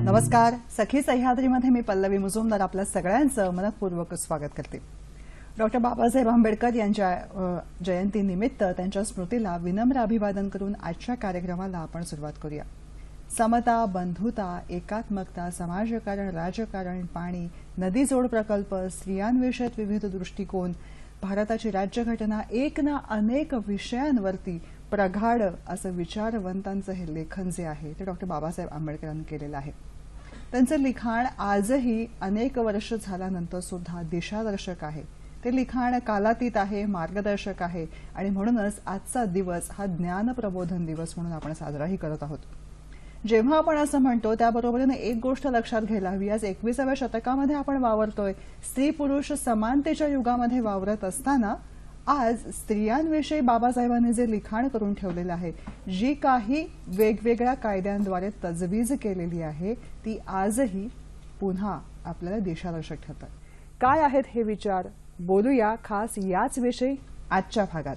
नमस्कार. सखी सह्याद्रीमध्ये मी पल्लवी मुजुमदार आपल्या सगळ्यांचं मनपूर्वक स्वागत करते. डॉक्टर बाबासाहेब आंबेडकर यांच्या जयंतीनिमित्त त्यांच्या स्मृतीला विनम्र अभिवादन करून आजच्या कार्यक्रमाला आपण सुरुवात करूया. समता, बंधुता, एकात्मकता, समाजकारण, राजकारण, पाणी, नदी जोड प्रकल्प, स्त्रियांविषयक विविध दृष्टिकोन, भारताची राज्यघटना, एक ना अनेक विषयांवरती प्रगाढ असं विचारवंतांचं हे लेखन जे आहे ते डॉक्टर बाबासाहेब आंबेडकरांनी केलेलं आहे. त्यांचं लिखाण आजही अनेक वर्ष झाल्यानंतर सुद्धा दिशादर्शक आहे. ते लिखाण कालातीत आहे, मार्गदर्शक आहे आणि म्हणूनच आजचा दिवस हा ज्ञानप्रबोधन दिवस म्हणून आपण साजराही करत आहोत. जेव्हा आपण असं म्हणतो त्याबरोबरीने एक गोष्ट लक्षात घ्यायला हवी, आज 21व्या शतकामध्ये आपण वावरतोय, स्त्री पुरुष समानतेच्या युगामध्ये वावरत असताना आज स्त्रियांविषयी बाबासाहेबांनी जे लिखाण करून ठेवलेलं आहे, जी काही वेगवेगळ्या कायद्यांद्वारे तजवीज केलेली आहे ती आजही पुन्हा आपल्याला दिशादर्शक ठरतात. काय आहेत हे विचार बोलूया खास याच विषयी आजच्या भागात.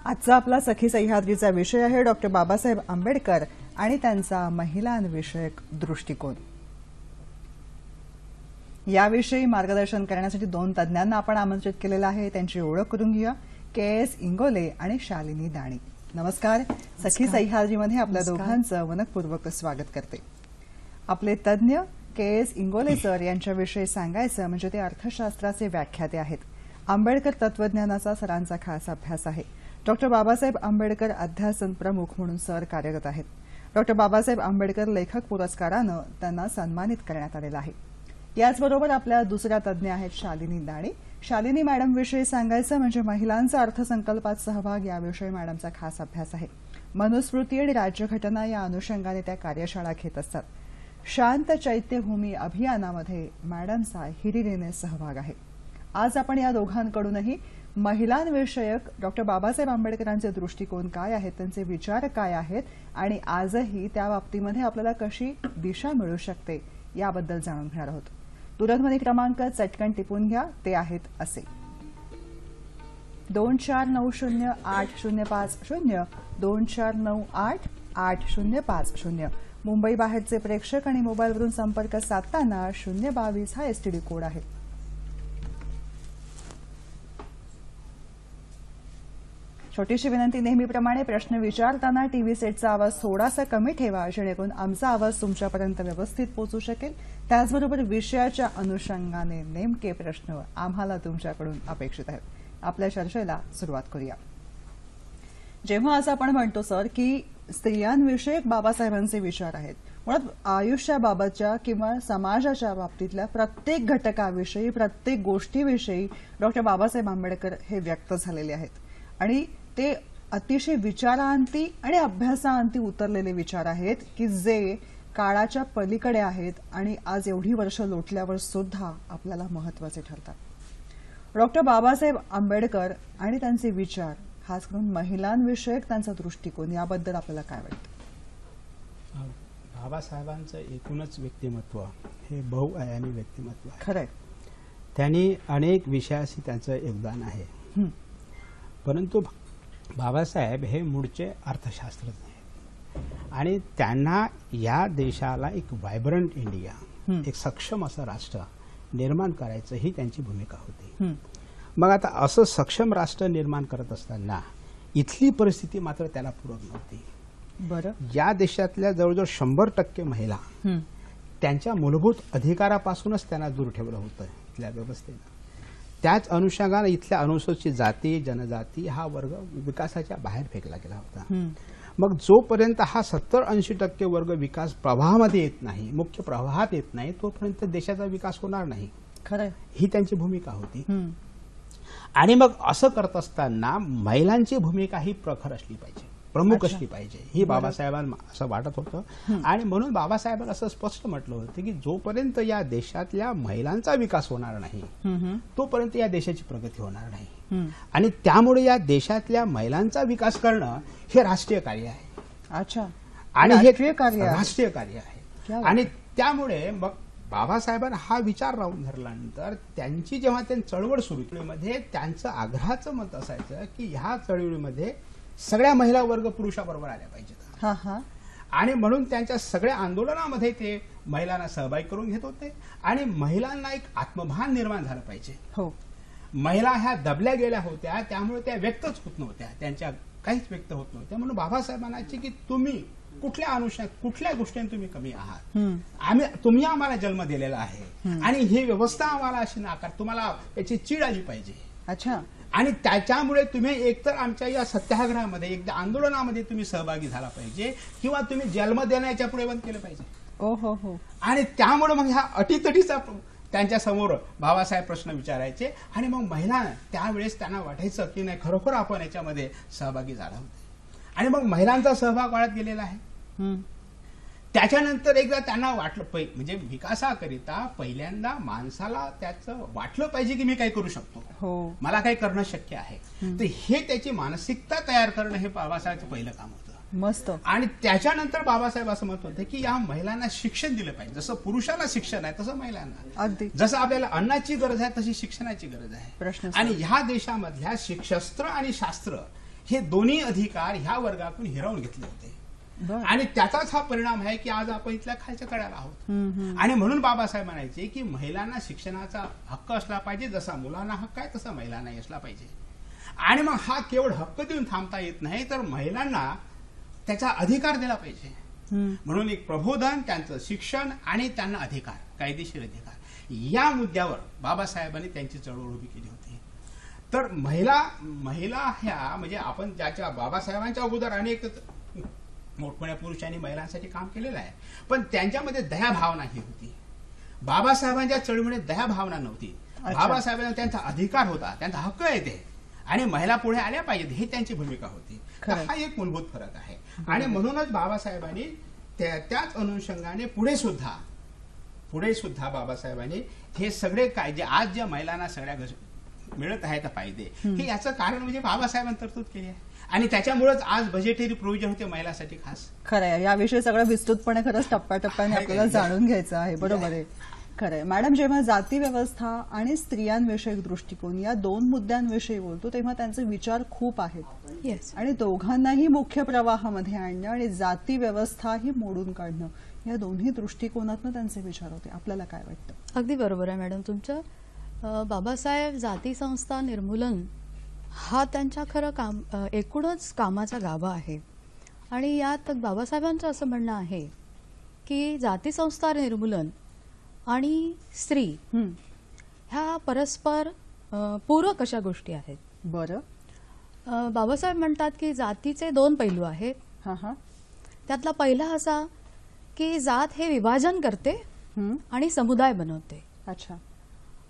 आजचा आपला सखी सह्याद्रीचा विषय आहे डॉक्टर बाबासाहेब आंबेडकर आणि त्यांचा महिलांविषयक दृष्टिकोन. याविषयी मार्गदर्शन करण्यासाठी दोन तज्ञांना आपण आमंत्रित केलेलं आहे. त्यांची ओळख करून घेऊया. KS इंगोले आणि शालिनी दाणी. नमस्कार. सखी सह्याद्रीमध्ये आपल्या दोघांचं मनपूर्वक स्वागत करते. आपले तज्ञ KS इंगोले सर यांच्याविषयी सांगायचं म्हणजे ते अर्थशास्त्राचे व्याख्याते आहेत. आंबेडकर तत्वज्ञानाचा सरांचा खास अभ्यास आहे. डॉक्टर बाबासाहेब आंबेडकर अध्यासन प्रमुख म्हणून सर कार्यरत आहेत. डॉक्टर बाबासाहेब आंबेडकर लेखक पुरस्कारानं त्यांना सन्मानित करण्यात आलेलं आहे. याचबरोबर आपल्या दुसऱ्या तज्ञ आहेत शालिनी दाणी. शालिनी मॅडम विषयी सांगायचं म्हणजे महिलांचा अर्थसंकल्पात सहभाग याविषयी मॅडमचा खास अभ्यास आहे. मनुस्मृती आणि राज्यघटना या अनुषंगाने त्या कार्यशाळा घेत असतात. शांत चैत्यभूमी अभियानामध्ये मॅडमचा हिरिरीने सहभाग आहे. आज आपण या दोघांकडूनही महिलांविषयक डॉक्टर बाबासाहेब आंबेडकरांचे दृष्टिकोन काय आहेत, त्यांचे विचार काय आहेत आणि आजही त्या बाबतीमध्ये आपल्याला कशी दिशा मिळू शकते याबद्दल जाणून घेणार आहोत. दूरध्वनी क्रमांक चटकन टिपून घ्या. ते आहेत असे 24908050 24988050. मुंबई बाहेरचे प्रेक्षक आणि मोबाईलवरून संपर्क साधताना 022 हा STD कोड आहे. छोटीशी विनंती, नेहमीप्रमाणे प्रश्न विचारताना टीव्ही सेटचा आवाज थोडासा कमी ठेवा जेणेकरून आमचा आवाज तुमच्यापर्यंत व्यवस्थित पोहोचू शकेल. त्याचबरोबर विषयाच्या अनुषंगाने नेमके प्रश्न आम्हाला तुमच्याकडून अपेक्षित आहेत. आपल्या चर्चेला सुरुवात करूया. जेव्हा असं आपण म्हणतो सर की स्त्रियांविषयक बाबासाहेबांचे विचार आहेत, मुळात आयुष्याबाबतच्या किंवा समाजाच्या बाबतीतल्या प्रत्येक घटकाविषयी, प्रत्येक गोष्टीविषयी डॉक्टर बाबासाहेब आंबेडकर हे व्यक्त झालेले आहेत आणि ते अतिशय विचारांती आणि अभ्यासांती उतरलेले विचार आहेत की जे काळाच्या पलीकडे आहेत आणि आज एवढी वर्ष लोटल्यावर सुद्धा आपल्याला महत्त्वाचे ठरतात. डॉक्टर बाबासाहेब आंबेडकर आणि त्यांचे विचार, खास करून महिलांविषयक त्यांचा दृष्टिकोन, याबद्दल आपल्याला काय वाटतं? बाबासाहेबांचं एकूणच व्यक्तिमत्व हे बहुआयामी व्यक्तिमत्व आहे. खरंय. त्यांनी अनेक विषयाशी त्यांचं योगदान आहे. परंतु बाबासाहेब हे मूळचे अर्थशास्त्रज्ञ आहेत आणि त्यांना या देशाला एक व्हायब्रंट इंडिया, एक सक्षम असं राष्ट्र निर्माण करायचं ही त्यांची भूमिका होती. मग आता असं सक्षम राष्ट्र निर्माण करत असताना इथली परिस्थिती मात्र त्याला पूरक नव्हती. बरं. या देशातल्या जवळजवळ 100% महिला त्यांच्या मूलभूत अधिकारापासूनच त्यांना दूर ठेवलं होतं इथल्या व्यवस्थेनं. त्याच अनुषंगाने इथल्या अनुसूचित जाती जनजाती हा वर्ग विकासाच्या बाहेर फेकला गेला होता. मग जोपर्यंत हा 70-80% वर्ग विकास प्रवाहामध्ये येत नाही, मुख्य प्रवाहात येत नाही, तोपर्यंत देशाचा विकास होणार नाही. खरं. ही त्यांची भूमिका होती. आणि मग असं करत असताना महिलांची भूमिका ही प्रखर असली पाहिजे, प्रमुख असली पाहिजे, ही बाबासाहेबांना असं वाटत होतं. आणि म्हणून बाबासाहेबांनी असं स्पष्ट म्हटलं होतं की जोपर्यंत या देशातल्या महिलांचा विकास होणार नाही तोपर्यंत या देशाची प्रगती होणार नाही. आणि त्यामुळे या देशातल्या महिलांचा विकास करणं हे राष्ट्रीय कार्य आहे. अच्छा. आणि हे राष्ट्रीय कार्य आहे. राष्ट्रीय कार्य आहे. आणि त्यामुळे मग बाबासाहेबांना हा विचार राहून धरल्यानंतर त्यांची जेव्हा त्यांनी चळवळ सुरू केली मध्ये त्यांचं आग्रहाचं मत असायचं की ह्या चळवळीमध्ये सगळ्या महिला वर्ग पुरुषाबरोबर आल्या पाहिजेत. आणि म्हणून त्यांच्या सगळ्या आंदोलनामध्ये ते महिलांना सहभागी करून घेत होते. आणि महिलांना एक आत्मभान निर्माण झालं पाहिजे. हो. महिला ह्या दबल्या गेल्या होत्या, त्यामुळे त्या व्यक्तच होत नव्हत्या, त्यांच्या काहीच व्यक्त होत नव्हत्या. म्हणून बाबासाहेब म्हणायचे की तुम्ही कुठल्या गोष्टीने तुम्ही कमी आहात, तुम्ही आम्हाला जन्म दिलेला आहे आणि ही व्यवस्था आम्हाला अशी नाकार, तुम्हाला याची चीड आली पाहिजे. अच्छा. आणि त्याच्यामुळे तुम्ही एकतर आमच्या या सत्याग्रहामध्ये एकदा आंदोलनामध्ये तुम्ही सहभागी झाला पाहिजे किंवा तुम्ही जन्म देण्याच्या पुढे बंद केलं पाहिजे. हो. आणि त्यामुळे मग ह्या अटीतटीचा त्यांच्या समोर बाबासाहेब प्रश्न विचारायचे. आणि मग महिला त्यावेळेस त्यांना वाटायचं की नाही खरोखर आपण याच्यामध्ये सहभागी झाला होते. आणि मग महिलांचा सहभाग वाढत गेलेला आहे. त्याच्यानंतर एकदा त्यांना वाटलं म्हणजे विकासाकरिता पहिल्यांदा माणसाला त्याचं वाटलं पाहिजे की मी काही करू शकतो, मला काही करणं शक्य आहे. तर हे त्याची मानसिकता तयार करणं हे बाबासाहेबांचं पहिलं काम होतं. मस्त. आणि त्याच्यानंतर बाबासाहेब असं म्हणत होते की या महिलांना शिक्षण दिलं पाहिजे. जसं पुरुषाला शिक्षण आहे तसं महिलांना, अगदी जसं आपल्याला अन्नाची गरज आहे तशी शिक्षणाची गरज आहे. प्रश्न. आणि ह्या देशामधल्या शस्त्र आणि शास्त्र हे दोन्ही अधिकार ह्या वर्गातून हिरावून घेतले होते. आणि त्याचाच हा परिणाम आहे की आज आपण इथल्या खालच्या कड्याला आहोत. आणि म्हणून बाबासाहेब म्हणायचे की महिलांना शिक्षणाचा हक्क असला पाहिजे, जसा मुलांना हक्क आहे तसा महिलांनाही असला पाहिजे. आणि मग हा केवळ हक्क देऊन थांबता येत नाही, तर महिलांना त्याचा अधिकार दिला पाहिजे. म्हणून एक प्रबोधन, त्यांचं शिक्षण आणि त्यांना अधिकार, कायदेशीर अधिकार, या मुद्द्यावर बाबासाहेबांनी त्यांची चळवळ उभी केली होती. तर महिला ह्या म्हणजे आपण ज्याच्या बाबासाहेबांच्या अगोदर अनेक मोठमोठ्या पुरुषांनी महिलांसाठी काम केलेलं आहे, पण त्यांच्यामध्ये दयाभावना ही होती. बाबासाहेबांच्या चळवळीत दयाभावना नव्हती. बाबासाहेबांना त्यांचा अधिकार होता, त्यांचा हक्क आहे ते, आणि महिला पुढे आल्या पाहिजेत ही त्यांची भूमिका होती. हा एक मूलभूत फरक आहे. आणि म्हणूनच बाबासाहेबांनी त्याच अनुषंगाने पुढे सुद्धा बाबासाहेबांनी हे सगळे कायदे आज ज्या महिलांना सगळ्या मिळत आहेत फायदे, हे याचं कारण म्हणजे बाबासाहेबांनी तरतूद केली आहे. आणि त्याच्यामुळेच आज बजेटरी प्रोव्हिजन होते महिलांसाठी खास. खरं आहे. याविषयी सगळं विस्तृतपणे खरंच टप्प्याटप्प्याने आपल्याला जाणून घ्यायचं आहे. बरोबर आहे. खरंय. मॅडम, जेव्हा जाती व्यवस्था आणि स्त्रियांविषयक दृष्टिकोन या दोन मुद्द्यांविषयी बोलतो तेव्हा त्यांचे विचार खूप आहेत. आणि दोघांनाही मुख्य प्रवाहामध्ये आणणं आणि जाती व्यवस्था ही मोडून काढणं या दोन्ही दृष्टिकोनातून त्यांचे विचार होते. आपल्याला काय वाटतं? अगदी बरोबर आहे मॅडम तुमचं. बाबासाहेब जाती संस्था निर्मूलन हा त्यांच्या खरं एकूणच कामाचा गाभा आहे. आणि यात बाबासाहेबांचं असं म्हणणं आहे की जाती संस्था निर्मूलन आणि स्त्री ह्या परस्पर पूरक अशा गोष्टी आहेत. बरं. बाबासाहेब म्हणतात की जातीचे दोन पैलू आहेत. त्यातला पहिला असा की जात हे विभाजन करते आणि समुदाय बनवते. अच्छा.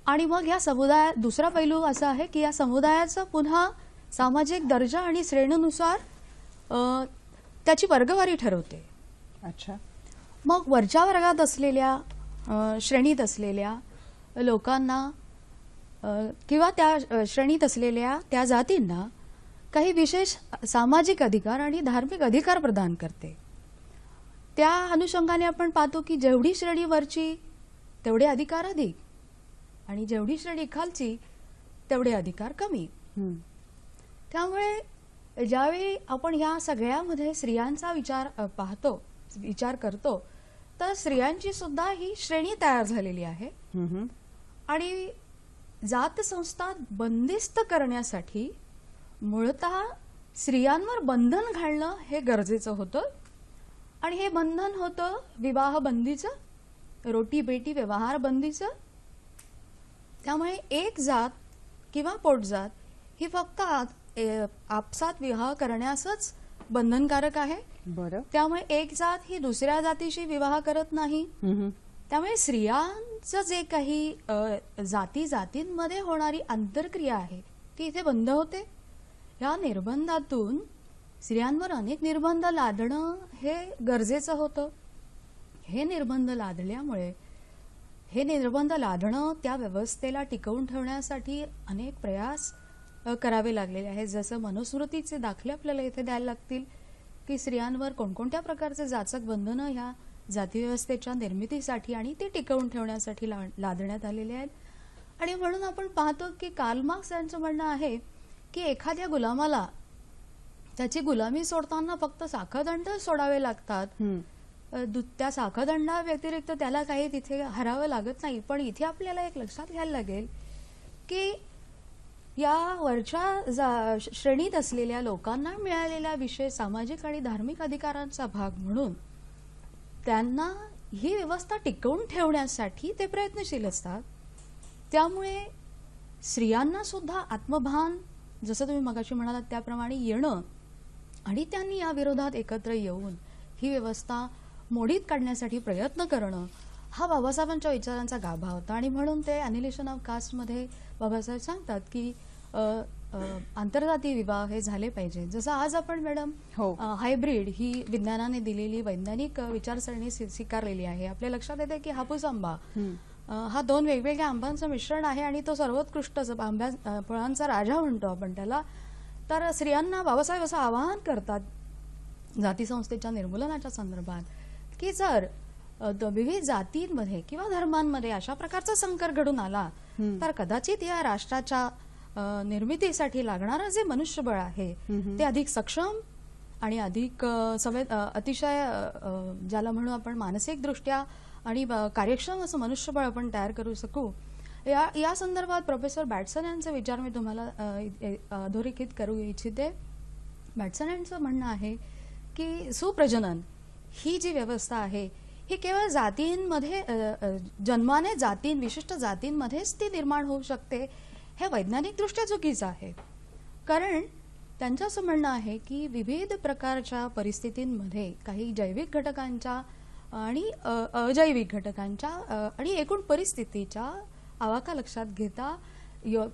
आणि मग या दुसरा पैलू असा आहे की या समुदायाचा पुन्हा सामाजिक दर्जा आणि श्रेणीनुसार त्याची वर्गवारी ठरवते. अच्छा. मग वरच्या वर्गात असलेल्या श्रेणीत असलेल्या लोकांना किंवा त्या श्रेणीत असलेल्या त्या जातींना काही विशेष सामाजिक अधिकार आणि धार्मिक अधिकार प्रदान करते. त्या अनुषंगाने आपण पाहतो की जेवढी श्रेणी वरची तेवढे अधिकार अधिक आणि जेवढी श्रेणी खालची तेवढे अधिकार कमी. त्यामुळे ज्यावेळी आपण ह्या सगळ्यामध्ये स्त्रियांचा विचार करतो तर स्त्रियांची सुद्धा ही श्रेणी तयार झालेली आहे. आणि जात संस्था बंदिस्त करण्यासाठी मूळतः स्त्रियांवर बंधन घालणं हे गरजेचं होतं आणि हे बंधन होतं विवाह बंदीचं, रोटी बेटी व्यवहार बंदीचं. त्यामुळे एक जात किंवा पोटजात ही फक्त आपसात विवाह करण्यासच बंधनकारक आहे. बरं. त्यामुळे एक जात ही दुसऱ्या जातीशी विवाह करत नाही. त्यामुळे स्त्रियांचं जे काही जातींमध्ये होणारी आंतरक्रिया आहे ती इथे बंद होते. या निर्बंधातून स्त्रियांवर अनेक निर्बंध लादणं हे गरजेचं होतं. हे निर्बंध लादणं त्या व्यवस्थेला टिकवून ठेवण्यासाठी अनेक प्रयास करावे लागलेले आहेत. जसं मनुस्मृतीचे दाखले आपल्याला इथे द्यायला लागतील की स्त्रियांवर कोणकोणत्या प्रकारचे जाचक बंधनं ह्या जातीव्यवस्थेच्या निर्मितीसाठी आणि ती टिकवून ठेवण्यासाठी लादण्यात आलेले आहेत. आणि म्हणून आपण पाहतो की कार्ल मार्क्स यांचं म्हणणं आहे की एखाद्या गुलामाला त्याची गुलामी सोडताना फक्त साखळदंड सोडावे लागतात. त्या साखळदंडा व्यतिरिक्त त्याला काही तिथे हरावं लागत नाही. पण इथे आपल्याला एक लक्षात घ्यायला लागेल की या वरच्या श्रेणीत असलेल्या लोकांना मिळालेला विषय सामाजिक आणि धार्मिक अधिकारांचा भाग म्हणून त्यांना ही व्यवस्था टिकवून ठेवण्यासाठी ते प्रयत्नशील असतात. त्यामुळे स्त्रियांना सुद्धा आत्मभान, जसं तुम्ही मगाशी म्हणालात त्याप्रमाणे येणं आणि त्यांनी या विरोधात एकत्र येऊन ही व्यवस्था मोडीत काढण्यासाठी प्रयत्न करणं हा बाबासाहेबांच्या विचारांचा गाभा होता. आणि म्हणून ते ॲनिलेशन ऑफ कास्टमध्ये बाबासाहेब सांगतात की आंतरजातीय विवाह हे झाले पाहिजे. जसं आज आपण मॅडम हायब्रिड ही विज्ञानाने दिलेली वैज्ञानिक विचारसरणी स्वीकारलेली आहे. आपल्या लक्षात येते की हापूस आंबा हा 2 वेगवेगळ्या आंब्यांचं मिश्रण आहे आणि तो सर्वोत्कृष्ट फळांचा राजा म्हणतो आपण त्याला. तर स्त्रियांना बाबासाहेब असं आवाहन करतात जातीसंस्थेच्या निर्मूलनाच्या संदर्भात की जर विविध जातींमध्ये किंवा धर्मांमध्ये अशा प्रकारचा संकर घडून आला तर कदाचित या राष्ट्राच्या निर्मितीसाठी लागणारं जे मनुष्यबळ आहे ते अधिक सक्षम आणि अधिक अतिशय ज्याला म्हणू आपण मानसिक दृष्ट्या आणि कार्यक्षम असं मनुष्यबळ आपण तयार करू शकू. या संदर्भात प्रोफेसर बॅटसन यांचे विचार मी तुम्हाला अधोरेखित करू इच्छिते. बॅटसन यांचं म्हणणं आहे की सुप्रजनन ही जी व्यवस्था आहे ही केवळ जातींमध्ये जन्माने विशिष्ट जातींमध्येच ती निर्माण होऊ शकते. हे वैज्ञानिकदृष्ट्या चुकीचं आहे. कारण त्यांचं असं म्हणणं आहे की विविध प्रकारच्या परिस्थितींमध्ये काही जैविक घटकांच्या आणि अजैविक घटकांच्या आणि एकूण परिस्थितीच्या आवाका लक्षात घेता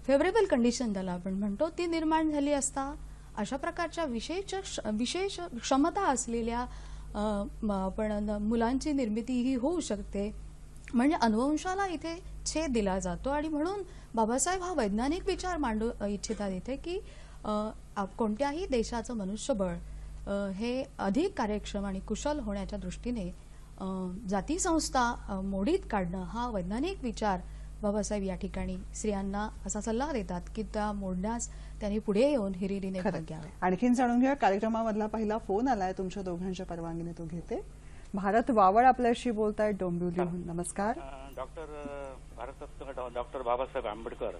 फेवरेबल कंडिशन ज्याला आपण म्हणतो ती निर्माण झाली असता अशा प्रकारच्या विशेष क्षमता असलेल्या पण मुलांची निर्मिती ही होऊ शकते. म्हणजे अनुवंशाला इथे छेद दिला जातो. आणि म्हणून बाबासाहेब हा वैज्ञानिक विचार मांडू इच्छितात इथे की कोणत्याही देशाचं मनुष्यबळ हे अधिक कार्यक्षम आणि कुशल होण्याच्या दृष्टीने जातीसंस्था मोडीत काढणं हा वैज्ञानिक विचार बाबासाहेब या ठिकाणी स्त्रियांना असा सल्ला देतात की त्या मोडण्यास त्यांनी पुढे येऊन हिरिरीने भाग घ्यावा. आणखीन जाणून घ्या. कार्यक्रमामधला पहिला फोन आलाय तुमच्या दोघांच्या परवानगीने तो घेते. भारत वावळ आपल्याशी बोलतायत डोंबिवलीहून. नमस्कार. डॉक्टर बाबासाहेब आंबेडकर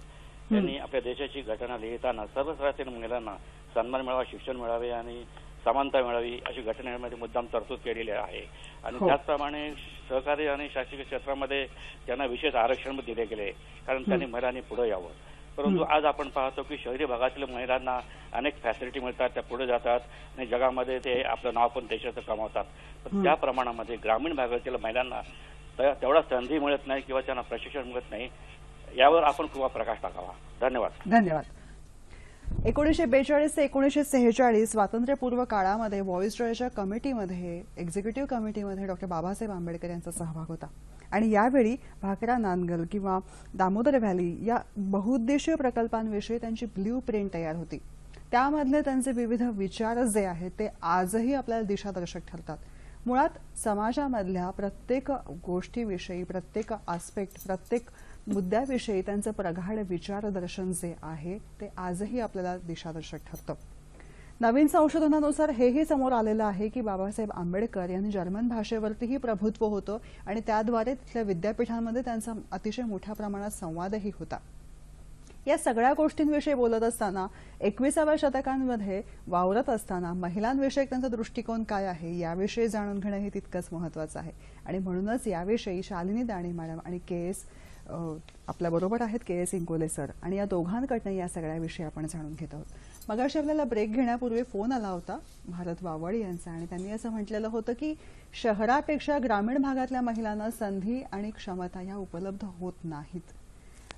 यांनी आपल्या देशाची घटना लिहिताना सर्व स्तरातील महिलांना सन्मान मिळावा, शिक्षण मिळावे आणि समानता मिळावी अशी घटनेमध्ये मुद्दाम तरतूद केलेली आहे. आणि त्याचप्रमाणे सहकारी आणि शासकीय क्षेत्रामध्ये त्यांना विशेष आरक्षण दिले गेले कारण त्यांनी महिलांनी पुढे यावं. परंतु आज आपण पाहतो की शहरी भागातील महिलांना अनेक फॅसिलिटी मिळतात, त्या पुढे जातात आणि जगामध्ये ते आपलं नाव पण देशाचं कमावतात. पण त्या प्रमाणामध्ये ग्रामीण भागातील महिलांना तेवढा संधी मिळत नाही किंवा त्यांना प्रशिक्षण मिळत नाही. यावर आपण खूप प्रकाश टाकावा. धन्यवाद. धन्यवाद. 1942 ते 1946 स्वातंत्र्यपूर्व काळामध्ये व्हॉइसरॉयच्या कमिटीमध्ये एक्झिक्युटिव्ह कमिटीमध्ये डॉक्टर बाबासाहेब आंबेडकर यांचा सहभाग होता. आणि यावेळी भाकरा नानगल किंवा दामोदर व्हॅली या बहुउद्देशीय प्रकल्पांविषयी त्यांची ब्ल्यू प्रिंट तयार होती. त्यामधले त्यांचे विविध विचार जे आहेत ते आजही आपल्याला दिशादर्शक ठरतात. मुळात समाजामधल्या प्रत्येक गोष्टीविषयी, प्रत्येक आस्पेक्ट, प्रत्येक मुद्द्याविषयी त्यांचं प्रगाढ विचारदर्शन जे आहे ते आजही आपल्याला दिशादर्शक ठरतं. नवीन संशोधनानुसार हेही समोर आलेलं आहे की बाबासाहेब आंबेडकर यांनी जर्मन भाषेवरतीही प्रभुत्व होतं आणि त्याद्वारे तिथल्या विद्यापीठांमध्ये त्यांचा अतिशय मोठ्या प्रमाणात संवादही होता. या सगळ्या गोष्टींविषयी बोलत असताना 21व्या शतकामध्ये वावरत असताना महिलांविषयक त्यांचा दृष्टिकोन काय आहे याविषयी जाणून घेणं हे तितकंच महत्वाचं आहे. आणि म्हणूनच याविषयी शालिनी दाणे मॅडम आणि KS आपल्या बरोबर आहेत, KS इंगोले सर, आणि या दोघांकडनं या सगळ्याविषयी आपण जाणून घेत आहोत. मगाशी आपल्याला ब्रेक घेण्यापूर्वी फोन आला होता भारत वावड यांचा, आणि त्यांनी असं म्हटलेलं होतं की शहरापेक्षा ग्रामीण भागातल्या महिलांना संधी आणि क्षमता या उपलब्ध होत नाहीत.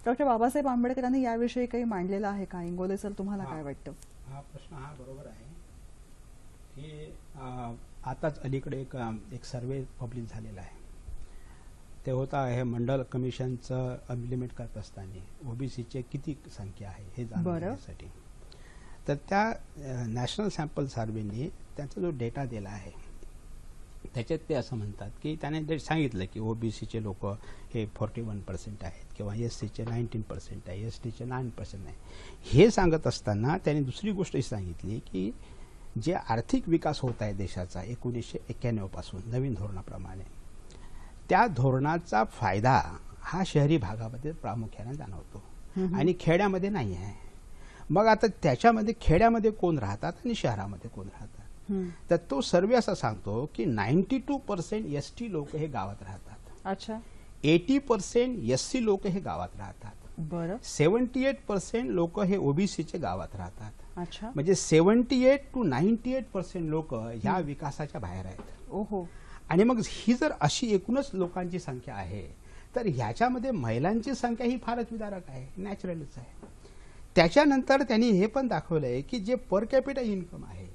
डॉक्टर बाबासाहेब आंबेडकरांनी याविषयी काही मांडलेलं आहे का? इंगोले सर, तुम्हाला काय वाटतं? हा प्रश्न हा बरोबर आहे की आताच अलीकडे एक सर्वे पब्लिश झालेला आहे. ते होता हे मंडल कमिशनचं इम्प्लिमेंट करत असताना ओबीसीचे किती संख्या आहे हे जाणून घेण्यासाठी. तर त्या नॅशनल सॅम्पल सर्व्हेनी त्यांचा जो डेटा दिला आहे त्याच्यात ते असं म्हणतात की त्याने जे सांगितलं की ओबीसीचे लोक हे 41% आहेत किंवा SCचे 19% आहे, STचे 9% आहे. हे सांगत असताना त्यांनी दुसरी गोष्ट ही सांगितली की जे आर्थिक विकास होत आहे देशाचा 1991 पासून नवीन धोरणाप्रमाणे, त्या धोरणाचा फायदा हा शहरी भागामध्ये प्रामुख्याने जाणवतो आणि खेड्यामध्ये नाही आहे. मग आता त्याच्यामध्ये खेड्यामध्ये कोण राहतात आणि शहरामध्ये कोण राहतात, तर तो सर्वे असा सांगतो की 92% ST लोक हे गावात राहतात. अच्छा. 80% SC लोक हे गावात राहतात. बरं. 78% लोक हे ओबीसीचे गावात राहतात. अच्छा. म्हणजे 78 to 98% लोक ह्या विकासाच्या बाहेर आहेत. ओहो. आणि मग ही जर अशी एकूणच लोकांची संख्या आहे तर ह्याच्यामध्ये महिलांची संख्या ही फारच विदारक आहे, नॅचरलच आहे. त्याच्यानंतर त्यांनी हे पण दाखवलंय की जे पर कॅपिटा इन्कम आहे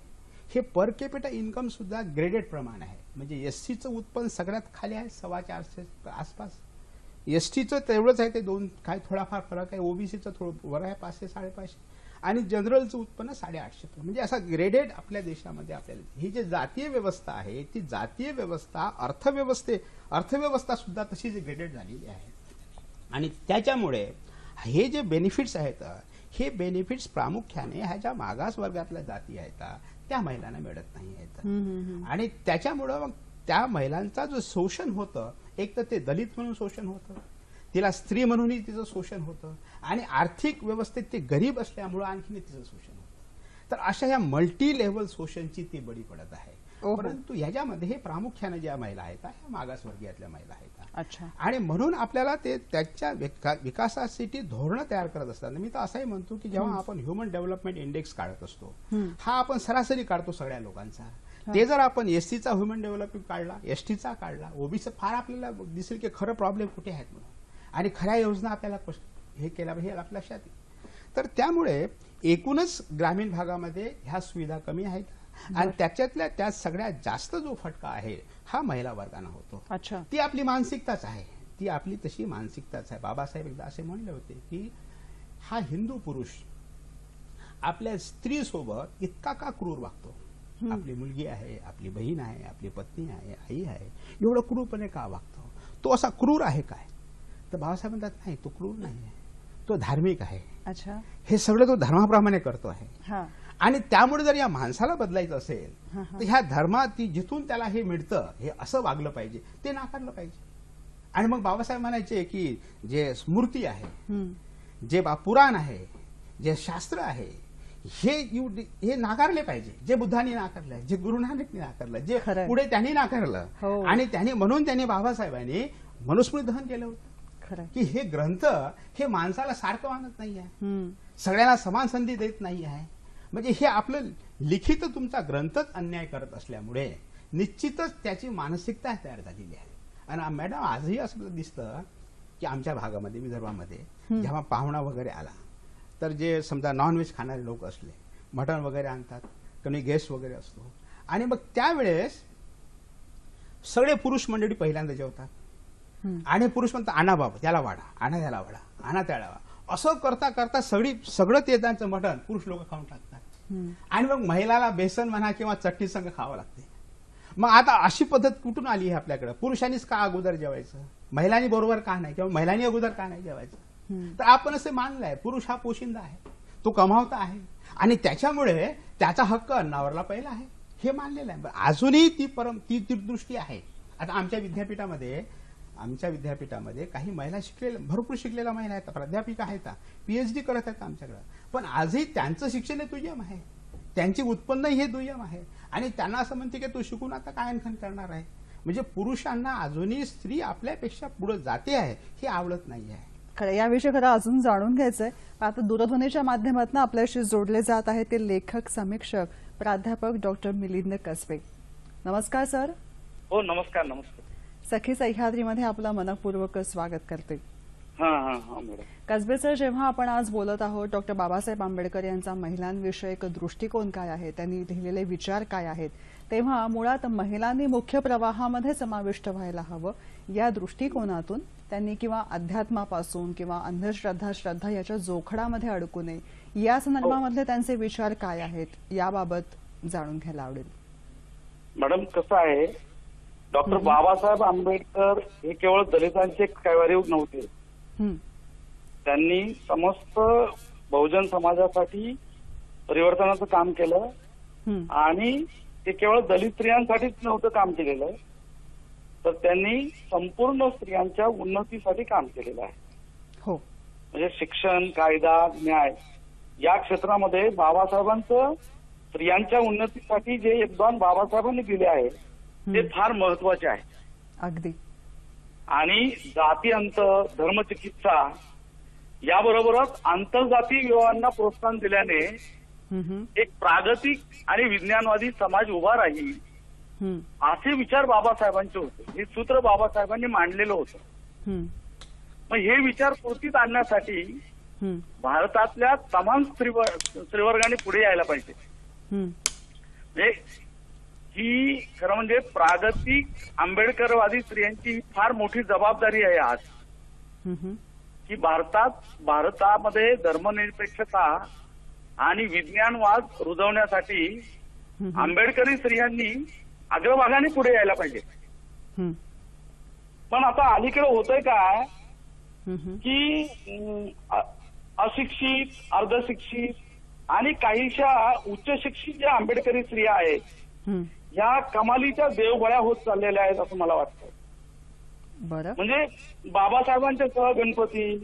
हे पर कॅपिटा इन्कम सुद्धा ग्रेडेड प्रमाण आहे. म्हणजे SCचं उत्पन्न सगळ्यात खाली आहे 450 आसपास, STचं तेवढंच आहे, ते दोन काय थोडाफार फरक आहे, ओबीसीचं थोडं वर आहे 500 550, आणि जनरलचं उत्पन्न 850. म्हणजे असा ग्रेडेड आपल्या देशामध्ये आपल्याला ही जी जातीय व्यवस्था आहे ती जातीय व्यवस्था अर्थव्यवस्था सुद्धा तशीच ग्रेडेड झालेली आहे. आणि त्याच्यामुळे हे जे बेनिफिट्स आहेत हे बेनिफिट्स प्रामुख्याने ह्या ज्या मागास वर्गातल्या जाती आहेत त्या महिलांना मिळत नाही आहेत. आणि त्याच्यामुळं मग त्या महिलांचा जो शोषण होतं, एक तर ते दलित म्हणून शोषण होतं, तिला स्त्री म्हणूनही तिचं शोषण होतं, आणि आर्थिक व्यवस्थेत ते गरीब असल्यामुळं आणखीन तिचं शोषण होतं. तर अशा ह्या मल्टी लेव्हल शोषणची ती बळी पडत आहे. परंतु ह्याच्यामध्ये हे प्रामुख्याने ज्या महिला आहेत ह्या मागासवर्गीयातल्या महिला आहेत. अच्छा. आणि म्हणून आपल्याला ते त्याच्या विकासासाठी धोरणं तयार करत असताना मी तर असंही म्हणतो की जेव्हा आपण ह्युमन डेव्हलपमेंट इंडेक्स काढत असतो हा आपण सरासरी काढतो सगळ्या लोकांचा. ते जर आपण SCचा ह्युमन डेव्हलपमेंट काढला, STचा काढला, ओबीसी, फार आपल्याला दिसेल की खरं प्रॉब्लेम कुठे आहेत म्हणून, आणि खऱ्या योजना आपल्याला हे केल्या हे आपल्या लक्षात येईल. तर त्यामुळे एकूणच ग्रामीण भागामध्ये ह्या सुविधा कमी आहेत, आणि त्याच्यातल्या त्या सगळ्यात जास्त जो फटका आहे हा महिला वर्गाने होतो. अच्छा. ती आपली मानसिकताच आहे, ती आपली तशी मानसिकताच आहे. बाबासाहेब एकदा असे म्हणले होते की हा हिंदू पुरुष आपल्या स्त्री सोबत इतका का क्रूर वागतो, आपली मुलगी आहे, आपली बहीण आहे, आपली पत्नी आहे, आई आहे, एवढं क्रूरपणे का वागतो, तो असा क्रूर आहे काय? तर बाबासाहेब म्हणतात नाही, तो क्रूर नाही आहे, तो धार्मिक आहे. अच्छा. हे सगळं तो धर्माप्रमाणे करतो आहे. हा. आणि त्यामुळे जर या माणसाला बदलायचं असेल तर ह्या धर्मात जिथून त्याला हे मिळतं हे असं वागलं पाहिजे, ते नाकारलं पाहिजे. आणि मग बाबासाहेब म्हणायचे की जे स्मृती आहे, जे पुराण आहे, जे शास्त्र आहे, हे नाकारले पाहिजे. जे बुद्धांनी नाकारलं, जे गुरु नानकनी नाकारलं, जे पुढे त्यांनी नाकारलं, आणि म्हणून त्यांनी बाबासाहेबांनी मनुस्मृती दहन केलं होतं. की हे ग्रंथ हे माणसाला सारखं मानत नाही आहे, सगळ्यांना समान संधी देत नाही आहे. म्हणजे हे आपलं लिखित तुमचा ग्रंथच अन्याय करत असल्यामुळे निश्चितच त्याची मानसिकता तयार झालेली आहे. आणि मॅडम आजही असं दिसतं की आमच्या भागामध्ये विदर्भामध्ये जेव्हा पाहुणा वगैरे आला तर जे समजा नॉनव्हेज खाणारे लोक असले, मटण वगैरे आणतात, कोणी गेस्ट वगैरे असतो, आणि मग त्यावेळेस सगळे पुरुष मंडळी पहिल्यांदा जेवतात, आणि पुरुष म्हणतात आणा बाबा त्याला वाढा, आणा त्याला वाढा, आणा त्याला वाढा, असं करता करता सगळं ते त्यांचं मटण पुरुष लोक खाऊन टाकतात. आणि मग महिलाला बेसन म्हणा किंवा चटणी संग खावं लागते. मग आता अशी पद्धत कुठून आली आहे आपल्याकडे? पुरुषांनीच का अगोदर जेवायचं, महिलांनी बरोबर का नाही, किंवा महिलांनी अगोदर का नाही जेवायचं? तर आपण असे मानलंय पुरुष हा पोशिंदा आहे, तो कमावता आहे, आणि त्याच्यामुळे त्याचा हक्क अन्नावरला पहिला आहे हे मानलेलं आहे. अजूनही ती दृष्टी आहे. आता आमच्या विद्यापीठामध्ये आमच्या विद्यापीठामध्ये काही महिला भरपूर शिकलेल्या महिला आहेत, प्राध्यापिका आहेत, PhD करत आहेत आमच्याकडे, पण आजही त्यांचं शिक्षण हे दुय्यम आहे, त्यांचे उत्पन्न हे दुय्यम आहे आणि त्यांना असं म्हणते की तू शिकून आता काय आणखीन करणार आहे. म्हणजे पुरुषांना अजूनही स्त्री आपल्यापेक्षा पुढे जाते आहे हे आवडत नाही आहे. खरं याविषयी खरं अजून जाणून घ्यायचंय. आता दूरध्वनीच्या माध्यमातून आपल्याशी जोडले जात आहे ते लेखक समीक्षक प्राध्यापक डॉक्टर मिलिंद कसबे. नमस्कार सर. हो नमस्कार. नमस्कार. सखी सह्याद्रीमध्ये आपलं मनपूर्वक स्वागत करते. मॅडम. कसबे सर, जेव्हा आपण आज बोलत आहोत डॉक्टर बाबासाहेब आंबेडकर यांचा महिलांविषयक दृष्टिकोन काय आहे, त्यांनी लिहिलेले विचार काय आहेत, तेव्हा मुळात महिलांनी मुख्य प्रवाहामध्ये समाविष्ट व्हायला हवं या दृष्टिकोनातून त्यांनी किंवा अध्यात्मापासून किंवा अंधश्रद्धा श्रद्धा याच्या जोखडामध्ये अडकू नये या संदर्भामधले त्यांचे विचार काय आहेत याबाबत जाणून घ्यायला आवडेल. मॅडम कसं आहे, डॉक्टर बाबासाहेब आंबेडकर हे केवळ दलितांचे कैवारीव नव्हते. त्यांनी समस्त बहुजन समाजासाठी परिवर्तनाचं काम केलं आणि ते केवळ दलित स्त्रियांसाठीच नव्हतं काम केलेलं, तर त्यांनी संपूर्ण स्त्रियांच्या उन्नतीसाठी काम केलेलं आहे. हो, म्हणजे शिक्षण, कायदा, न्याय या क्षेत्रामध्ये बाबासाहेबांचं स्त्रियांच्या उन्नतीसाठी जे योगदान बाबासाहेबांनी दिले आहे ते फार महत्वाचे आहे. अगदी. आणि जाती अंत, धर्मचिकित्सा याबरोबरच आंतरजातीय विवाहांना प्रोत्साहन दिल्याने एक प्रागतिक आणि विज्ञानवादी समाज उभा राहील असे विचार बाबासाहेबांचे होते. हे सूत्र बाबासाहेबांनी मांडलेलं होतं. मग हे विचार पूर्तीत आणण्यासाठी भारतातल्या तमाम स्त्रीवर्गाने पुढे यायला पाहिजे. म्हणजे ही खरं म्हणजे प्रागतिक आंबेडकरवादी स्त्रियांची फार मोठी जबाबदारी आहे आज, की भारतामध्ये धर्मनिरपेक्षता आणि विज्ञानवाद रुजवण्यासाठी आंबेडकरी स्त्रियांनी अग्रभागाने पुढे यायला पाहिजे. पण आता अलीकडे होतंय काय की अशिक्षित, अर्धशिक्षित आणि काहीशा उच्च शिक्षित ज्या आंबेडकरी स्त्रिया आहेत या कमालीच्या देवगळ्या होत चाललेल्या आहेत असं मला वाटतं. बरं. म्हणजे बाबासाहेबांच्या सह गणपती,